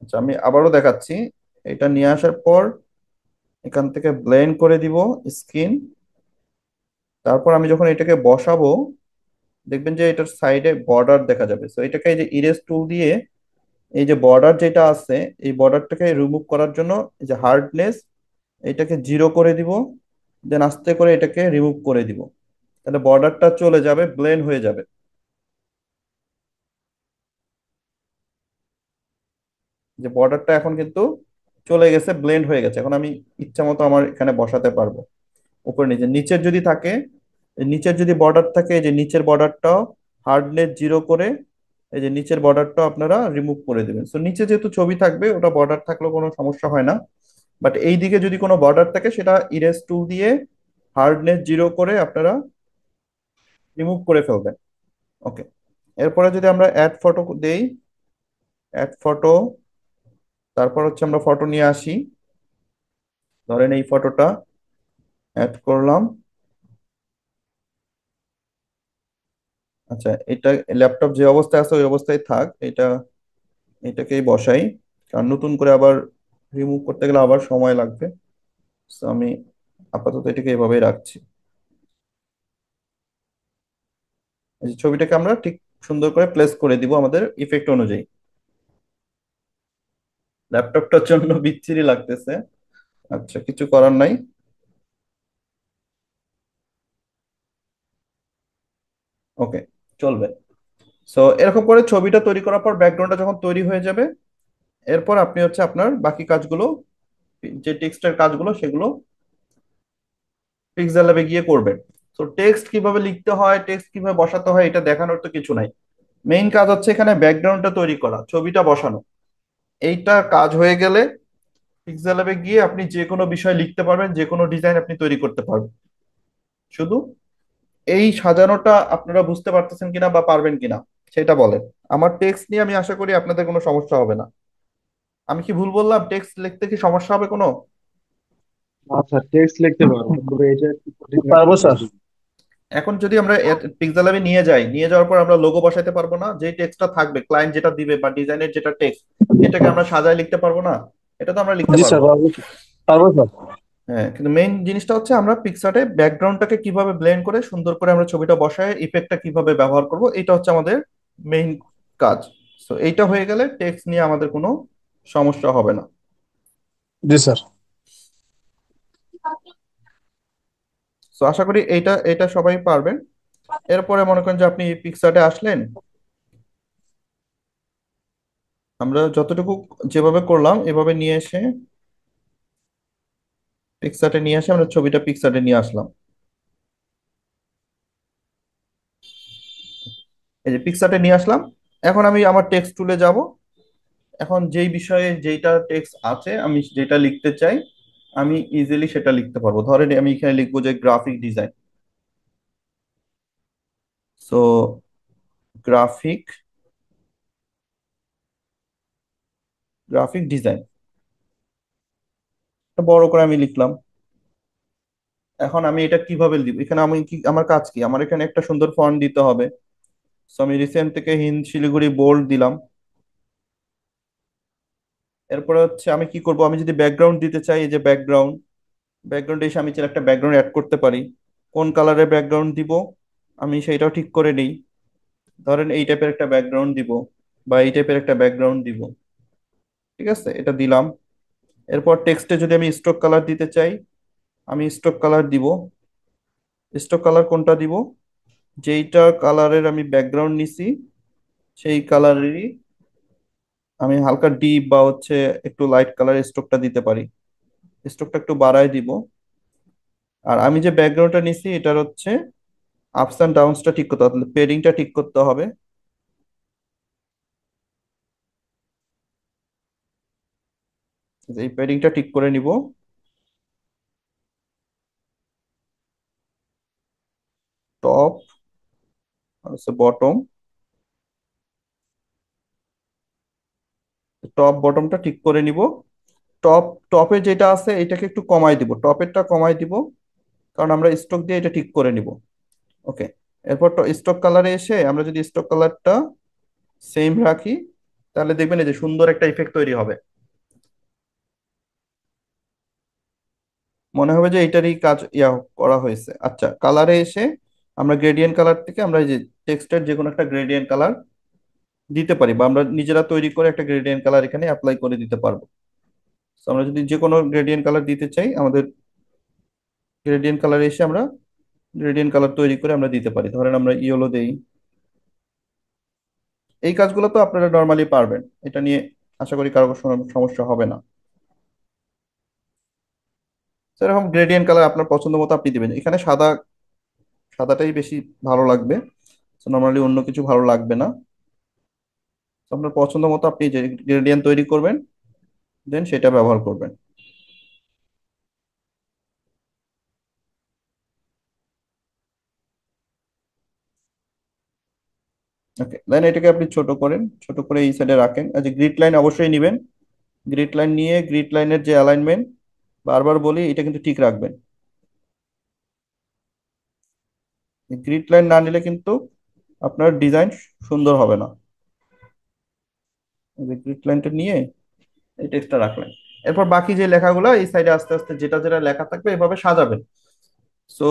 [SPEAKER 1] আচ্ছা, আমি আবারও দেখাচ্ছি। এটা নিয়ে আসার পর এখান থেকে ব্লেন্ড করে দিব স্কিন। তারপর আমি যখন এটাকে বসাবো, দেখবেন যে এটার সাইডে বর্ডার দেখা যাবে। তো এটাকে এই যে ইরেজ টুল দিয়ে এই যে বর্ডার যেটা আছে, এই বর্ডারটাকে রিমুভ করার জন্য এই যে হার্ডনেস, এটাকে 0 করে দিব, দেন আস্তে করে এটাকে রিমুভ করে দিব। তাহলে বর্ডারটা চলে যাবে, ব্লেন্ড হয়ে যাবে। যে বর্ডারটা এখন কিন্তু চলে গেছে, ব্লেন্ড হয়ে গেছে। এখন আমি ইচ্ছা মতো আমার এখানে বসাতে পারবো। উপরে নিচে, নিচের যদি থাকে, এই নিচের যদি বর্ডার থাকে, এই যে নিচের বর্ডারটাও হার্ডনেস 0 করে এই যে নিচের বর্ডারটাও আপনারা রিমুভ করে দিবেন। তো নিচে যেহেতু ছবি থাকবে, ওটা বর্ডার থাকলেও কোনো সমস্যা হয় না। বাট এই দিকে যদি কোনো বর্ডার থাকে, সেটা ইরেজ টুল দিয়ে হার্ডনেস 0 করে আপনারা রিমুভ করে ফেলবেন। ওকে, এরপরে যদি আমরা অ্যাড ফটো দেই, অ্যাড ফটো, তারপর হচ্ছে আমরা ফটো নিয়ে আসি। ধরেন এই ফটোটা অ্যাড করলাম। আচ্ছা, এটা ল্যাপটপ যে অবস্থায় আছে ওই অবস্থায় থাক, এটাকেই বসাই, কারণ নতুন করে আবার রিমুভ করতে গেলে আবার সময় লাগবে। তো আমি আপাতত এটাকে এভাবেই রাখছি। এই যে ছবিটাকে আমরা ঠিক সুন্দর করে প্লেস করে দিব আমাদের ইফেক্ট অনুযায়ী। ল্যাপটপটার জন্য বিচ্ছিরি লাগতেছে। আচ্ছা, কিছু করার নাই। ওকে, চলবে। সো এরকম করে ছবিটা তৈরি করার পর ব্যাকগ্রাউন্ডটা যখন তৈরি হয়ে যাবে, এরপর আপনি হচ্ছে আপনার বাকি কাজগুলো, যে টেক্সটের কাজগুলো সেগুলো পিক্সেল ল্যাবে গিয়ে করবেন। তো টেক্সট কিভাবে লিখতে হয়, টেক্সট কিভাবে বসাতে হয়, এটা দেখানোর তো কিছু নাই। মেইন কাজ হচ্ছে এখানে ব্যাকগ্রাউন্ডটা তৈরি করা, ছবিটা বসানো। এইটা কাজ হয়ে গেলে পিক্সেল ল্যাবে গিয়ে আপনি যে কোনো বিষয় লিখতে পারবেন, যে কোনো ডিজাইন আপনি তৈরি করতে পারবেন। শুধু এই সাজানোটা আপনারা বুঝতে পারতেছেন কিনা বা পারবেন কিনা সেটা বলেন। আমার টেক্সট নিয়ে আমি আশা করি আপনাদের কোনো সমস্যা হবে না। আমি কি ভুল বললাম? টেক্সট লিখতে কি সমস্যা হবে কোনো?
[SPEAKER 4] আচ্ছা, টেক্সট লিখতে পারবো, তবে এটা একটু কঠিন একটা
[SPEAKER 3] পারবো স্যার।
[SPEAKER 4] টপিক।
[SPEAKER 1] এখন যদি আমরা পিক্সেল ল্যাবে নিয়ে যাই, নিয়ে যাওয়ার পর আমরা লোগো বসাতে পারবো না? যে টেক্সটটা থাকবে, ক্লায়েন্ট যেটা দিবে বা ডিজাইনের যেটা টেক্সট, এটাকে আমরা সাজায় লিখতে পারবো না? এটা তো আমরা লিখতে
[SPEAKER 3] জি স্যার,
[SPEAKER 1] পারবো।
[SPEAKER 3] পারবো। পারবো স্যার।
[SPEAKER 1] হ্যাঁ, কিন্তু মেইন জিনিসটা হচ্ছে আমরা পিকচারে ব্যাকগ্রাউন্ডটাকে কিভাবে ব্লেন্ড করে সুন্দর করে আমরা ছবিটা বসায় ইফেক্টটা কিভাবে ব্যবহার করব, এটা হচ্ছে আমাদের মেইন কাজ। তো এইটা হয়ে গেলে টেক্সট নিয়ে আমাদের কোনো সমস্যা হবে না।
[SPEAKER 3] জি স্যার।
[SPEAKER 1] তো আশা করি এইটা এটা সবাই পারবেন। এরপরে মনে করেন যে আপনি পিকচারে আসলেন, আমরা যতটুকু যেভাবে করলাম এভাবে নিয়ে এসে পিকচারে নিয়ে এসে আমরা ছবিটা পিকচারে নিয়ে আসলাম। এই যে পিকচারে নিয়ে আসলাম। এখন আমি আমার টেক্সট টুলে যাব। এখন যেই বিষয়ে যেইটা টেক্সট আছে, আমি যেটা লিখতে চাই, আমি ইজিলি সেটা লিখতে পারবো। ধরেন আমি এখানে লিখবো যে graphic design. So graphic graphic design বড় করে আমি লিখলাম। এখন আমি এটা কিভাবে লিখব? এখানে আমি কি, আমার কাজ কি, আমার এখানে একটা সুন্দর ফন্ট দিতে হবে। সো আমি রিসেন্ট থেকে হিন্দ শিলিগুড়ি বোল্ড দিলাম। এরপরে হচ্ছে আমি কি করব, আমি যদি ব্যাকগ্রাউন্ড দিতে চাই, এই যে ব্যাকগ্রাউন্ড, ব্যাকগ্রাউন্ডে এসে আমি চাইলে একটা ব্যাকগ্রাউন্ড অ্যাড করতে পারি। কোন কালারের ব্যাকগ্রাউন্ড দিব আমি সেইটাও ঠিক করে নিই। ধরেন এই টাইপের একটা ব্যাকগ্রাউন্ড দিব, বা এই টাইপের একটা ব্যাকগ্রাউন্ড দিব। ঠিক আছে, এটা দিলাম। এরপর টেক্সটে যদি আমি স্ট্রোক কালার দিতে চাই, আমি স্ট্রোক কালার দিব। স্ট্রোক কালার কোনটা দিব? যেইটা কালারের আমি ব্যাকগ্রাউন্ড নিছি সেই কালারেরই আমি হালকা ডিপ বা হচ্ছে একটু লাইট কালার স্ট্রোকটা দিতে পারি। স্ট্রোকটা একটু বাড়ায় দিব। আর আমি যে ব্যাকগ্রাউন্ডটা নিছি এটার হচ্ছে আপস অ্যান্ড ডাউনসটা ঠিক করতে হবে, পেডিংটা ঠিক করতে হবে। এই পেডিংটা ঠিক করে নিব। টপ আর হচ্ছে বটম, টপ বটমটা ঠিক করে নিব। টপ টপে যেটা আছে এটাকে একটু কমাই দিব, টপেরটা কমাই দিব, কারণ আমরা স্ট্রোক দিয়ে এটা ঠিক করে নিব। ওকে। এরপর স্ট্রোক কালারে এসে আমরা যদি স্ট্রোক কালারটা সেম রাখি, তাহলে দেখবেন এই যে সুন্দর একটা ইফেক্ট তৈরি হবে। মনে হবে যে এইটারই কাজ করা হয়েছে। আচ্ছা, কালারে এসে আমরা গ্রেডিয়েন্ট কালার থেকে আমরা এই যে টেক্সটের যে কোনো একটা গ্রেডিয়েন্ট কালার দিতে পারি, বা আমরা নিজেরা তৈরি করে একটা গ্রেডিয়েন্ট কালার এখানে অ্যাপ্লাই করে দিতে পারবো। তো আমরা যদি যে কোনো গ্রেডিয়েন্ট কালার দিতে চাই, আমাদের গ্রেডিয়েন্ট কালারে এসে আমরা গ্রেডিয়েন্ট কালার তৈরি করে আমরা দিতে পারি। ধরেন আমরা ইয়েলো দেই। এই কাজগুলো তো আপনারা নর্মালি পারবেন, এটা নিয়ে আশা করি কারো কোনো সমস্যা হবে না। সেরকম গ্রেডিয়েন্ট কালার আপনার পছন্দ মতো আপনি দিবেন। এখানে সাদা, সাদাটাই বেশি ভালো লাগবে। নর্মালি অন্য কিছু ভালো লাগবে না। তো আপনার পছন্দ মতো আপনি যে গ্রেডিয়েন্ট তৈরি করবেন, দেন সেটা ব্যবহার করবেন। ওকে, দেন এটাকে আপনি ছোট করেন, ছোট করে এই সাইডে রাখেন। আচ্ছা, গ্রিড লাইন অবশ্যই নেবেন। গ্রিড লাইন নিয়ে গ্রিড লাইনের যে অ্যালাইনমেন্ট, বারবার বলি এটা কিন্তু ঠিক রাখবেন। গ্রিড লাইন না নিলে কিন্তু আপনার ডিজাইন সুন্দর হবে না। গ্রিড লাইনটা নিয়ে এই টেক্সটটা রাখলেন। এরপর বাকি যে লেখাগুলো এই সাইডে আস্তে আস্তে যেটা যেটা লেখা থাকবে এভাবে সাজাবেন। সো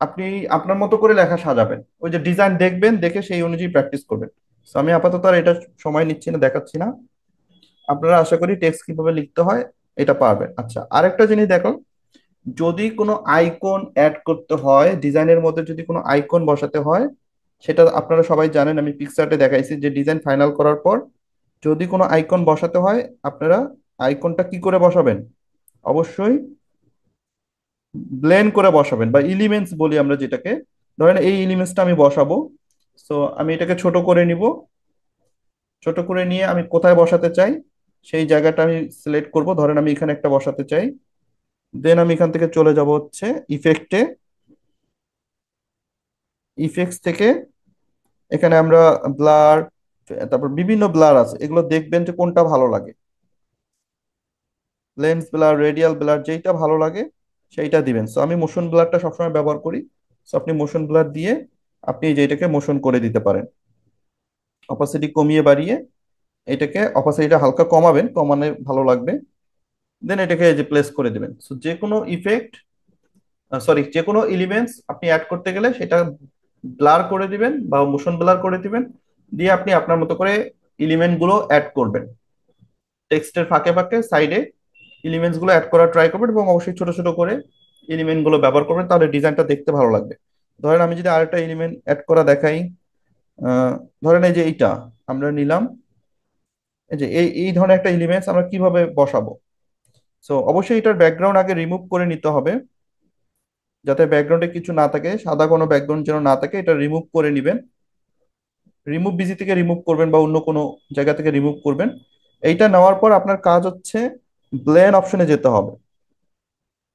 [SPEAKER 1] আপনি আপনার মতো করে লেখা সাজাবেন, ওই যে ডিজাইন দেখবেন, দেখে সেই অনুযায়ী প্র্যাকটিস করবেন। তো আমি আপাতত আর এটা সময় নিচ্ছি না, দেখাচ্ছি না। আপনারা আশা করি টেক্সট কিভাবে লিখতে হয় এটা পারবেন। আচ্ছা, আরেকটা জিনিস দেখো, যদি কোনো আইকন অ্যাড করতে হয়, ডিজাইনের মধ্যে যদি কোনো আইকন বসাতে হয়, সেটা আপনারা সবাই জানেন, আমি পিকচারটে দেখাইছি যে ডিজাইন ফাইনাল করার পর যদি কোনো আইকন বসাতে হয়, আপনারা আইকনটা কি করে বসাবেন? অবশ্যই ব্লেন্ড করে বসাবেন, বা এলিমেন্টস বলি আমরা যেটাকে। ধরেন এই এলিমেন্টসটা আমি বসাবো, সো আমি এটাকে ছোট করে নিব। ছোট করে নিয়ে আমি কোথায় বসাতে চাই সেই জায়গাটা আমি সিলেক্ট করব। ধরেন আমি এখানে একটা বসাতে চাই। দেন আমি এখান থেকে চলে যাব হচ্ছে ইফেক্টে। ইফেক্টস থেকে এখানে আমরা ব্লার, তারপর বিভিন্ন ব্লার আছে, এগুলো দেখবেন যে কোনটা ভালো লাগে। লেন্স ব্লার, রেডিয়াল ব্লার, যেইটা ভালো লাগে সেইটা দিবেন। সো আমি মোশন ব্লারটা সবসময় ব্যবহার করি। সো আপনি মোশন ব্লার দিয়ে আপনি যেটাকে মোশন করে দিতে পারেন, অপাসিটি কমিয়ে বাড়িয়ে। এটাকে অপাসিটিটা হালকা কমাবেন, কমানো ভালো লাগবে। দেন এটাকে এই যে প্লেস করে দিবেন। সো যে কোনো ইফেক্ট, সরি, যে কোনো এলিমেন্টস আপনি অ্যাড করতে গেলে সেটা ব্লার করে দিবেন বা মোশন ব্লার করে দিবেন, দিয়ে আপনি আপনার মতো করে এলিমেন্ট গুলো অ্যাড করবেন। টেক্সটের ফাঁকে ফাঁকে সাইডে এলিমেন্টস গুলো অ্যাড করার ট্রাই করবেন, এবং অবশ্যই ছোট ছোট করে এলিমেন্ট গুলো ব্যবহার করবেন, তাহলে ডিজাইনটা দেখতে ভালো লাগবে। ধরেন আমি যদি আরেকটা এলিমেন্ট অ্যাড করা দেখাই, আহ, ধরেন এই যে এইটা আমরা নিলাম। এই যে এই এই ধরনের একটা এলিমেন্টস আমরা কিভাবে বসাবো? সো অবশ্যই এটার ব্যাকগ্রাউন্ড আগে রিমুভ করে নিতে হবে, যাতে ব্যাকগ্রাউন্ডে কিছু না থাকে, সাদা কোনো ব্যাকগ্রাউন্ড যেন না থাকে, এটা রিমুভ করে নিবেন। রিমুভ বিজি থেকে রিমুভ করবেন বা অন্য কোনো জায়গা থেকে রিমুভ করবেন। এইটা নেওয়ার পর আপনার কাজ হচ্ছে ব্লেন্ড অপশনে যেতে হবে।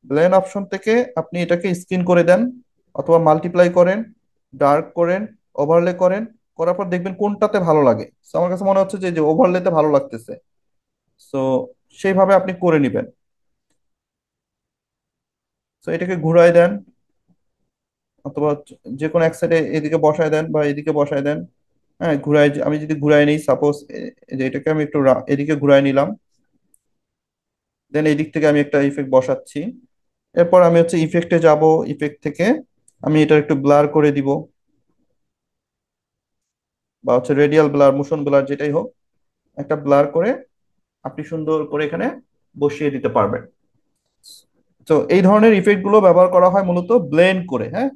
[SPEAKER 1] ব্লেন্ড অপশন থেকে আপনি এটাকে স্ক্রিন করে দেন, অথবা মাল্টিপ্লাই করেন, ডার্ক করেন, ওভারলে করেন। করার পর দেখবেন কোনটাতে ভালো লাগে। তো আমার কাছে মনে হচ্ছে যে ওভারলেতে ভালো লাগতেছে। সো সেইভাবে আপনি করে নিবেন। তো এটাকে ঘুরাই দেন, অথবা যে কোনো এক সাইডে এদিকে বসায় দেন বা এদিকে বসায় দেন। হ্যাঁ, ঘুরাই, আমি যদি ঘুরাই নিই সাপোজ, যে এটাকে আমি একটু এদিকে ঘুরাই নিলাম। দেন এই দিক থেকে আমি একটা ইফেক্ট বসাচ্ছি। এরপর আমি হচ্ছে ইফেক্টে যাব। ইফেক্ট থেকে আমি এটা একটু ব্লার করে দিব, বা হচ্ছে রেডিয়াল ব্লার, মোশন ব্লার, যেটাই হোক, একটা ব্লার করে আপনি সুন্দর করে এখানে বসিয়ে দিতে পারবেন। তো এই ধরনের ইফেক্ট গুলো ব্যবহার করা হয় মূলত ব্লেন্ড করে। হ্যাঁ,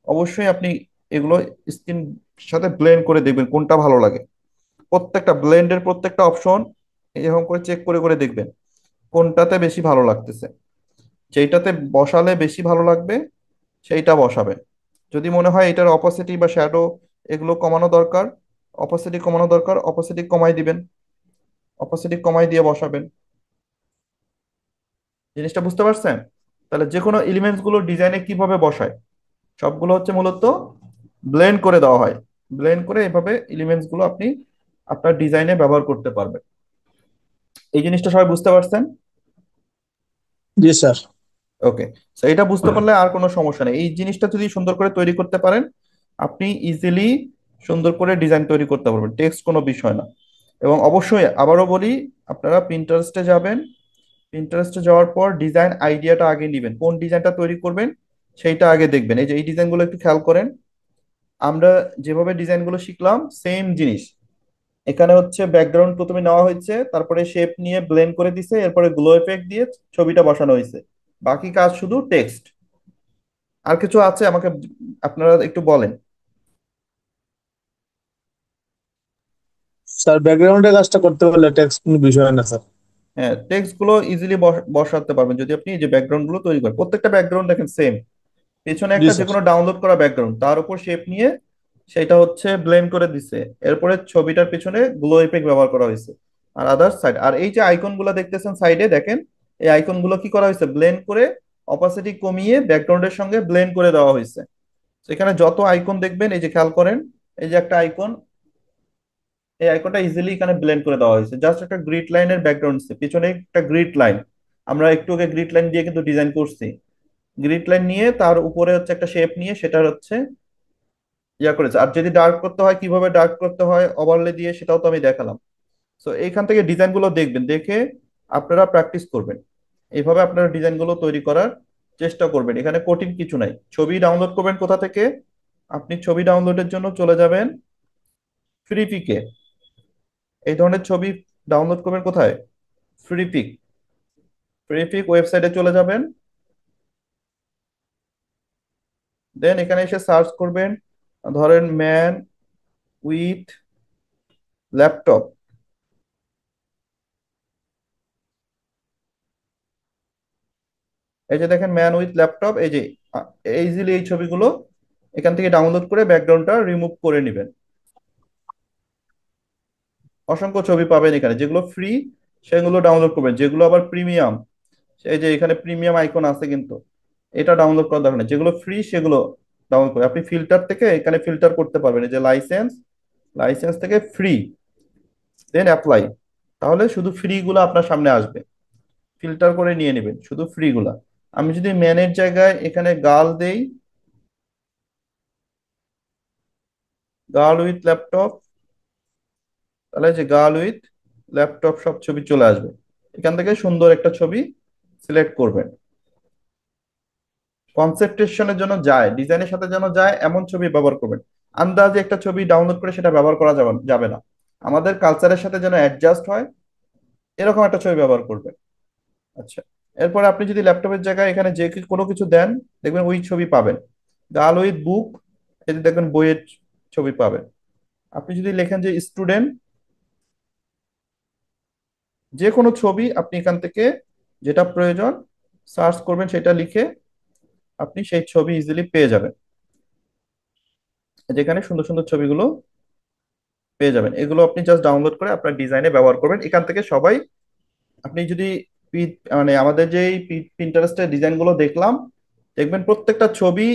[SPEAKER 1] অবশ্যই আপনি এগুলো স্ক্রিন সাথে ব্লেন্ড করে দেখবেন কোনটা ভালো লাগে। প্রত্যেকটা ব্লেন্ডের প্রত্যেকটা অপশন এরকম করে চেক করে করে দেখবেন কোনটাতে বেশি ভালো লাগতেছে। যেইটাতে বসালে বেশি ভালো লাগবে সেইটা বসাবেন। যদি মনে হয় এটার অপোসিটি বা শ্যাডো এগুলো কমানো দরকার, অপোসিটি কমানো দরকার, অপোসিটি কমাই দিবেন, অপোসিটি কমাই দিয়ে বসাবেন। জিনিসটা বুঝতে পারছেন? তাহলে যে কোনো এলিমেন্টস গুলো ডিজাইনে কিভাবে বসায়, সবগুলো হচ্ছে মূলত ব্লেন্ড করে দেওয়া হয়। ব্লেন্ড করে এভাবে এলিমেন্টস গুলো আপনি আপনার ডিজাইনে ব্যবহার করতে পারবেন। এই জিনিসটা সবাই বুঝতে পারছেন?
[SPEAKER 3] জি স্যার।
[SPEAKER 1] ওকে। তো এটা বুঝতে পারলে আর কোনো সমস্যা নেই। এই জিনিসটা যদি সুন্দর করে তৈরি করতে পারেন, আপনি ইজিলি সুন্দর করে ডিজাইন তৈরি করতে পারবেন, টেক্সট কোনো বিষয় না। এবং অবশ্যই আবারও বলি, আপনারা পিন্টারেস্টে যাবেন। পিন্টারেস্টে যাওয়ার পর ডিজাইন আইডিয়াটা আগে নেবেন, কোন ডিজাইনটা তৈরি করবেন সেইটা আগে দেখবেন। এই যে এই ডিজাইনগুলো একটু খেয়াল করেন, আমরা যেভাবে ডিজাইনগুলো শিখলাম সেম জিনিস। এখানে হচ্ছে ব্যাকগ্রাউন্ড প্রথমে নেওয়া হয়েছে, তারপরে শেপ নিয়ে ব্লেন্ড করে দিছে, এরপরে গ্লো এফেক্ট দিয়ে ছবিটা বসানো হয়েছে। বাকি কাজ শুধু টেক্সট। আর কিছু আছে আমাকে আপনারা একটু বলেন।
[SPEAKER 3] স্যার ব্যাকগ্রাউন্ডের কাজটা করতে পারলে টেক্সট কোনো বিষয় না স্যার।
[SPEAKER 1] হ্যাঁ, টেক্সট গুলো ইজিলি বসাতে পারবেন যদি আপনি এই যে ব্যাকগ্রাউন্ড গুলো তৈরি করেন। প্রত্যেকটা ব্যাকগ্রাউন্ড দেখেন সেম, পেছনে
[SPEAKER 3] জি
[SPEAKER 1] একটা যে
[SPEAKER 3] স্যার।
[SPEAKER 1] কোনো ডাউনলোড করা ব্যাকগ্রাউন্ড, তার উপর শেপ নিয়ে সেটা হচ্ছে ব্লেন্ড করে দিছে। এরপরে ছবিটার পিছনে গ্লো ইফেক্ট ব্যবহার করা হয়েছে। আর আদার সাইড, আর এই যে আইকন গুলো দেখতেছেন সাইডে দেখেন, এই আইকন গুলো কি করা হয়েছে, ব্লেন্ড করে অপাসিটি কমিয়ে ব্যাকগ্রাউন্ডের সঙ্গে ব্লেন্ড করে দেওয়া হয়েছে। সেখানে যত আইকন দেখবেন, এই যে খেয়াল করেন, এই যে একটা আইকন, এই আইকনটা ইজিলি এখানে ব্লেন্ড করে দেওয়া হয়েছে। জাস্ট একটা গ্রিড লাইনের ব্যাকগ্রাউন্ড, পিছনে একটা গ্রিড লাইন, আমরা একটু আগে গ্রিড লাইন দিয়ে কিন্তু ডিজাইন করছি। গ্রিড লাইন নিয়ে তার উপরে হচ্ছে একটা শেপ নিয়ে সেটা হচ্ছে ইয়া করেছে। আর যদি ডার্ক করতে হয়, কিভাবে ডার্ক করতে হয় ওভারলে দিয়ে, সেটাও তো আমি দেখালাম। সো এইখান থেকে ডিজাইন গুলো দেখবেন, দেখে আপনারা প্র্যাকটিস করবেন। এইভাবে আপনারা ডিজাইন গুলো তৈরি করার চেষ্টা করবেন। এখানে কঠিন কিছু নাই। ছবি ডাউনলোড করবেন কোথা থেকে? আপনি ছবি ডাউনলোডের জন্য চলে যাবেন ফ্রি পিকে। এই ধরনের ছবি ডাউনলোড করবেন কোথায়? Free pick. ফ্রি পিক ওয়েবসাইটে চলে যাবেন। দেন এখানে এসে সার্চ করবেন ধরেন ম্যান উইথ ল্যাপটপ। এই যে দেখেন ম্যান উইথ ল্যাপটপ, এই যে ইজিলি এই ছবিগুলো এখান থেকে ডাউনলোড করে ব্যাকগ্রাউন্ডটা রিমুভ করে নেবেন। অসংখ্য ছবি পাবেন এখানে, যেগুলো ফ্রি সেগুলো ডাউনলোড করবেন, যেগুলো আবার প্রিমিয়াম, এই যে এখানে প্রিমিয়াম আইকন আছে কিন্তু এটা ডাউনলোড করার দরকার নেই। যেগুলো ফ্রি সেগুলো ডাউনলোড করে আপনি ফিল্টার থেকে এখানে ফিল্টার করতে পারবেন, এই যে লাইসেন্স, লাইসেন্স থেকে ফ্রি, দেন অ্যাপ্লাই। তাহলে শুধু ফ্রি গুলো আপনার সামনে আসবে, ফিল্টার করে নিয়ে নেবেন শুধু ফ্রি গুলা। আমি যদি ম্যানের জায়গায় এখানে গার্ল দেই, গার্ল উইথ ল্যাপটপ, তাহলে যে গার্ল উইথ ল্যাপটপ সব ছবি চলে আসবে। এখান থেকে সুন্দর একটা ছবি সিলেক্ট করবেন, কনসেন্ট্রেশনের জন্য যায়, ডিজাইনের সাথে যেন যায় এমন ছবি ব্যবহার করবেন। আন্দাজে একটা ছবি ডাউনলোড করে সেটা ব্যবহার করা যাবে না, আমাদের কালচারের সাথে যেন অ্যাডজাস্ট হয় এরকম একটা ছবি ব্যবহার করবেন। আচ্ছা, এরপরে আপনি যদি ল্যাপটপের জায়গায় এখানে যে কোনো কিছু দেন, দেখবেন ওই ছবি পাবেন। গার্ল উইথ বুক, এই যে দেখবেন বইয়ের ছবি পাবেন। আপনি যদি লেখেন যে স্টুডেন্ট, যে কোনো ছবি আপনি এখান থেকে যেটা প্রয়োজন সার্চ করবেন, সেটা লিখে আপনি সেই ছবি ইজিলি পেয়ে যাবেন। যেখানে সুন্দর সুন্দর ছবিগুলো পেয়ে যাবেন, এগুলো আপনি জাস্ট ডাউনলোড করে আপনার ডিজাইনে ব্যবহার করবেন। এখান থেকে সবাই, আপনি যদি মানে আমাদের যে পিন্টারেস্টের ডিজাইন গুলো দেখলাম, দেখবেন প্রত্যেকটা ছবি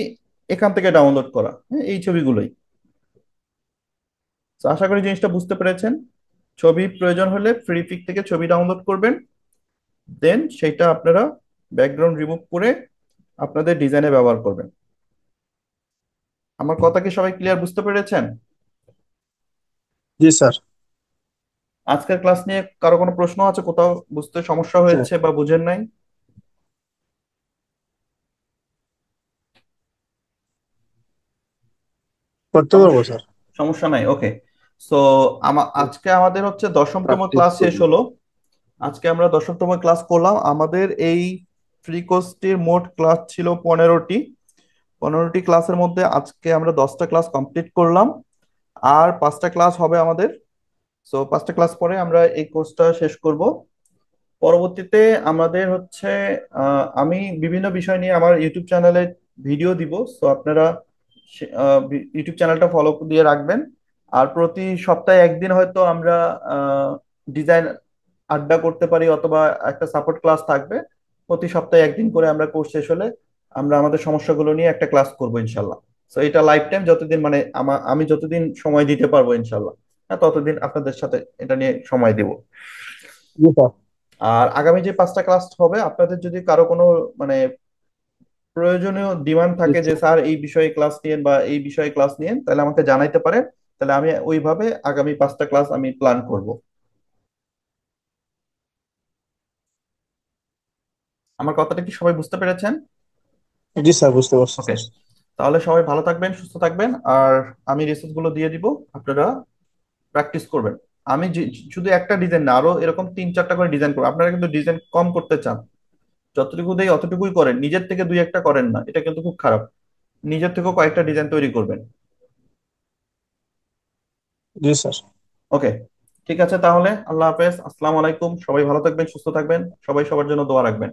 [SPEAKER 1] এখান থেকে ডাউনলোড করা, হ্যাঁ, এই ছবিগুলোই। তো আশা করি জিনিসটা বুঝতে পেরেছেন। ছবি প্রয়োজন হলে ফ্রি পিক থেকে ছবি ডাউনলোড করবেন, দেন সেটা আপনারা ব্যাকগ্রাউন্ড রিমুভ করে আপনাদের ডিজাইনে ব্যবহার করবেন। আমার কথা কি সবাই ক্লিয়ার বুঝতে পেরেছেন?
[SPEAKER 3] জি স্যার।
[SPEAKER 1] আজকের ক্লাস নিয়ে কারো কোনো প্রশ্ন আছে, কোথাও বুঝতে সমস্যা হয়েছে বা বুঝেন নাই?
[SPEAKER 3] করতে পারবো
[SPEAKER 1] সমস্যা
[SPEAKER 3] স্যার।
[SPEAKER 1] সমস্যা নাই, ওকে। সো আজকে আমাদের হচ্ছে 10তম
[SPEAKER 4] প্র্যাকটিস
[SPEAKER 1] ক্লাস শেষ
[SPEAKER 4] করি।
[SPEAKER 1] হলো। আজকে আমরা 10তম ক্লাস করলাম। আমাদের এই ফ্রি কোর্সটির মোট ক্লাস ছিল 15টি। 15টি ক্লাসের মধ্যে আজকে আমরা 10টা ক্লাস কমপ্লিট করলাম, আর 5টা ক্লাস হবে আমাদের। সো 5টা ক্লাস পরে আমরা এই কোর্সটা শেষ করব। পরবর্তীতে আমাদের হচ্ছে আমি বিভিন্ন বিষয় নিয়ে আমার ইউটিউব চ্যানেলে ভিডিও দিব, সো আপনারা ইউটিউব চ্যানেলটা ফলো দিয়ে রাখবেন। আর প্রতি সপ্তাহে একদিন হয়তো আমরা ডিজাইন আড্ডা করতে পারি, অথবা একটা সাপোর্ট ক্লাস থাকবে। প্রতি সপ্তাহে একদিন করে আমরা কোর্স শেষ হলে আমরা আমাদের সমস্যাগুলো নিয়ে একটা ক্লাস করবো ইনশাল্লাহ। তো এটা লাইফ টাইম, যতদিন মানে আমি যতদিন সময় দিতে পারবো ইনশাল্লাহ, হ্যাঁ, ততদিন আপনাদের সাথে এটা নিয়ে সময় দিব।
[SPEAKER 3] জি স্যার।
[SPEAKER 1] আর আগামী যে 5টা ক্লাস হবে, আপনাদের যদি কারো কোনো মানে প্রয়োজনীয় ডিমান্ড
[SPEAKER 3] জি
[SPEAKER 1] থাকে যে
[SPEAKER 3] স্যার।
[SPEAKER 1] স্যার এই বিষয়ে ক্লাস নিয়েন বা এই বিষয়ে ক্লাস নিয়েন, তাহলে আমাকে জানাইতে পারেন। তাহলে আমি ওইভাবে আগামী 5টা ক্লাস আমি প্ল্যান করব। আমার কথাটা কি সবাই বুঝতে পেরেছেন?
[SPEAKER 3] জি স্যার, বুঝতে পারছি
[SPEAKER 1] ওকে,
[SPEAKER 3] স্যার।
[SPEAKER 1] তাহলে সবাই ভালো থাকবেন, সুস্থ থাকবেন। আর আমি রিসোর্স গুলো দিয়ে দিব, আপনারা প্র্যাকটিস করবেন। আমি শুধু একটা ডিজাইন না, আরো এরকম 3-4টা করে ডিজাইন করবো। আপনারা কিন্তু ডিজাইন কম করতে চান, যতটুকু দেই অতটুকুই করেন, নিজের থেকে 2-1টা করেন না, এটা কিন্তু খুব খারাপ। নিজের থেকেও কয়েকটা ডিজাইন তৈরি করবেন।
[SPEAKER 3] জি স্যার।
[SPEAKER 1] ওকে, ঠিক আছে, তাহলে আল্লাহ হাফেজ, আসসালামু আলাইকুম। সবাই ভালো থাকবেন, সুস্থ থাকবেন, সবাই সবার জন্য দোয়া রাখবেন।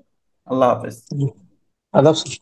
[SPEAKER 1] আল্লাহ হাফেজ।
[SPEAKER 3] জি। আদাব স্যার।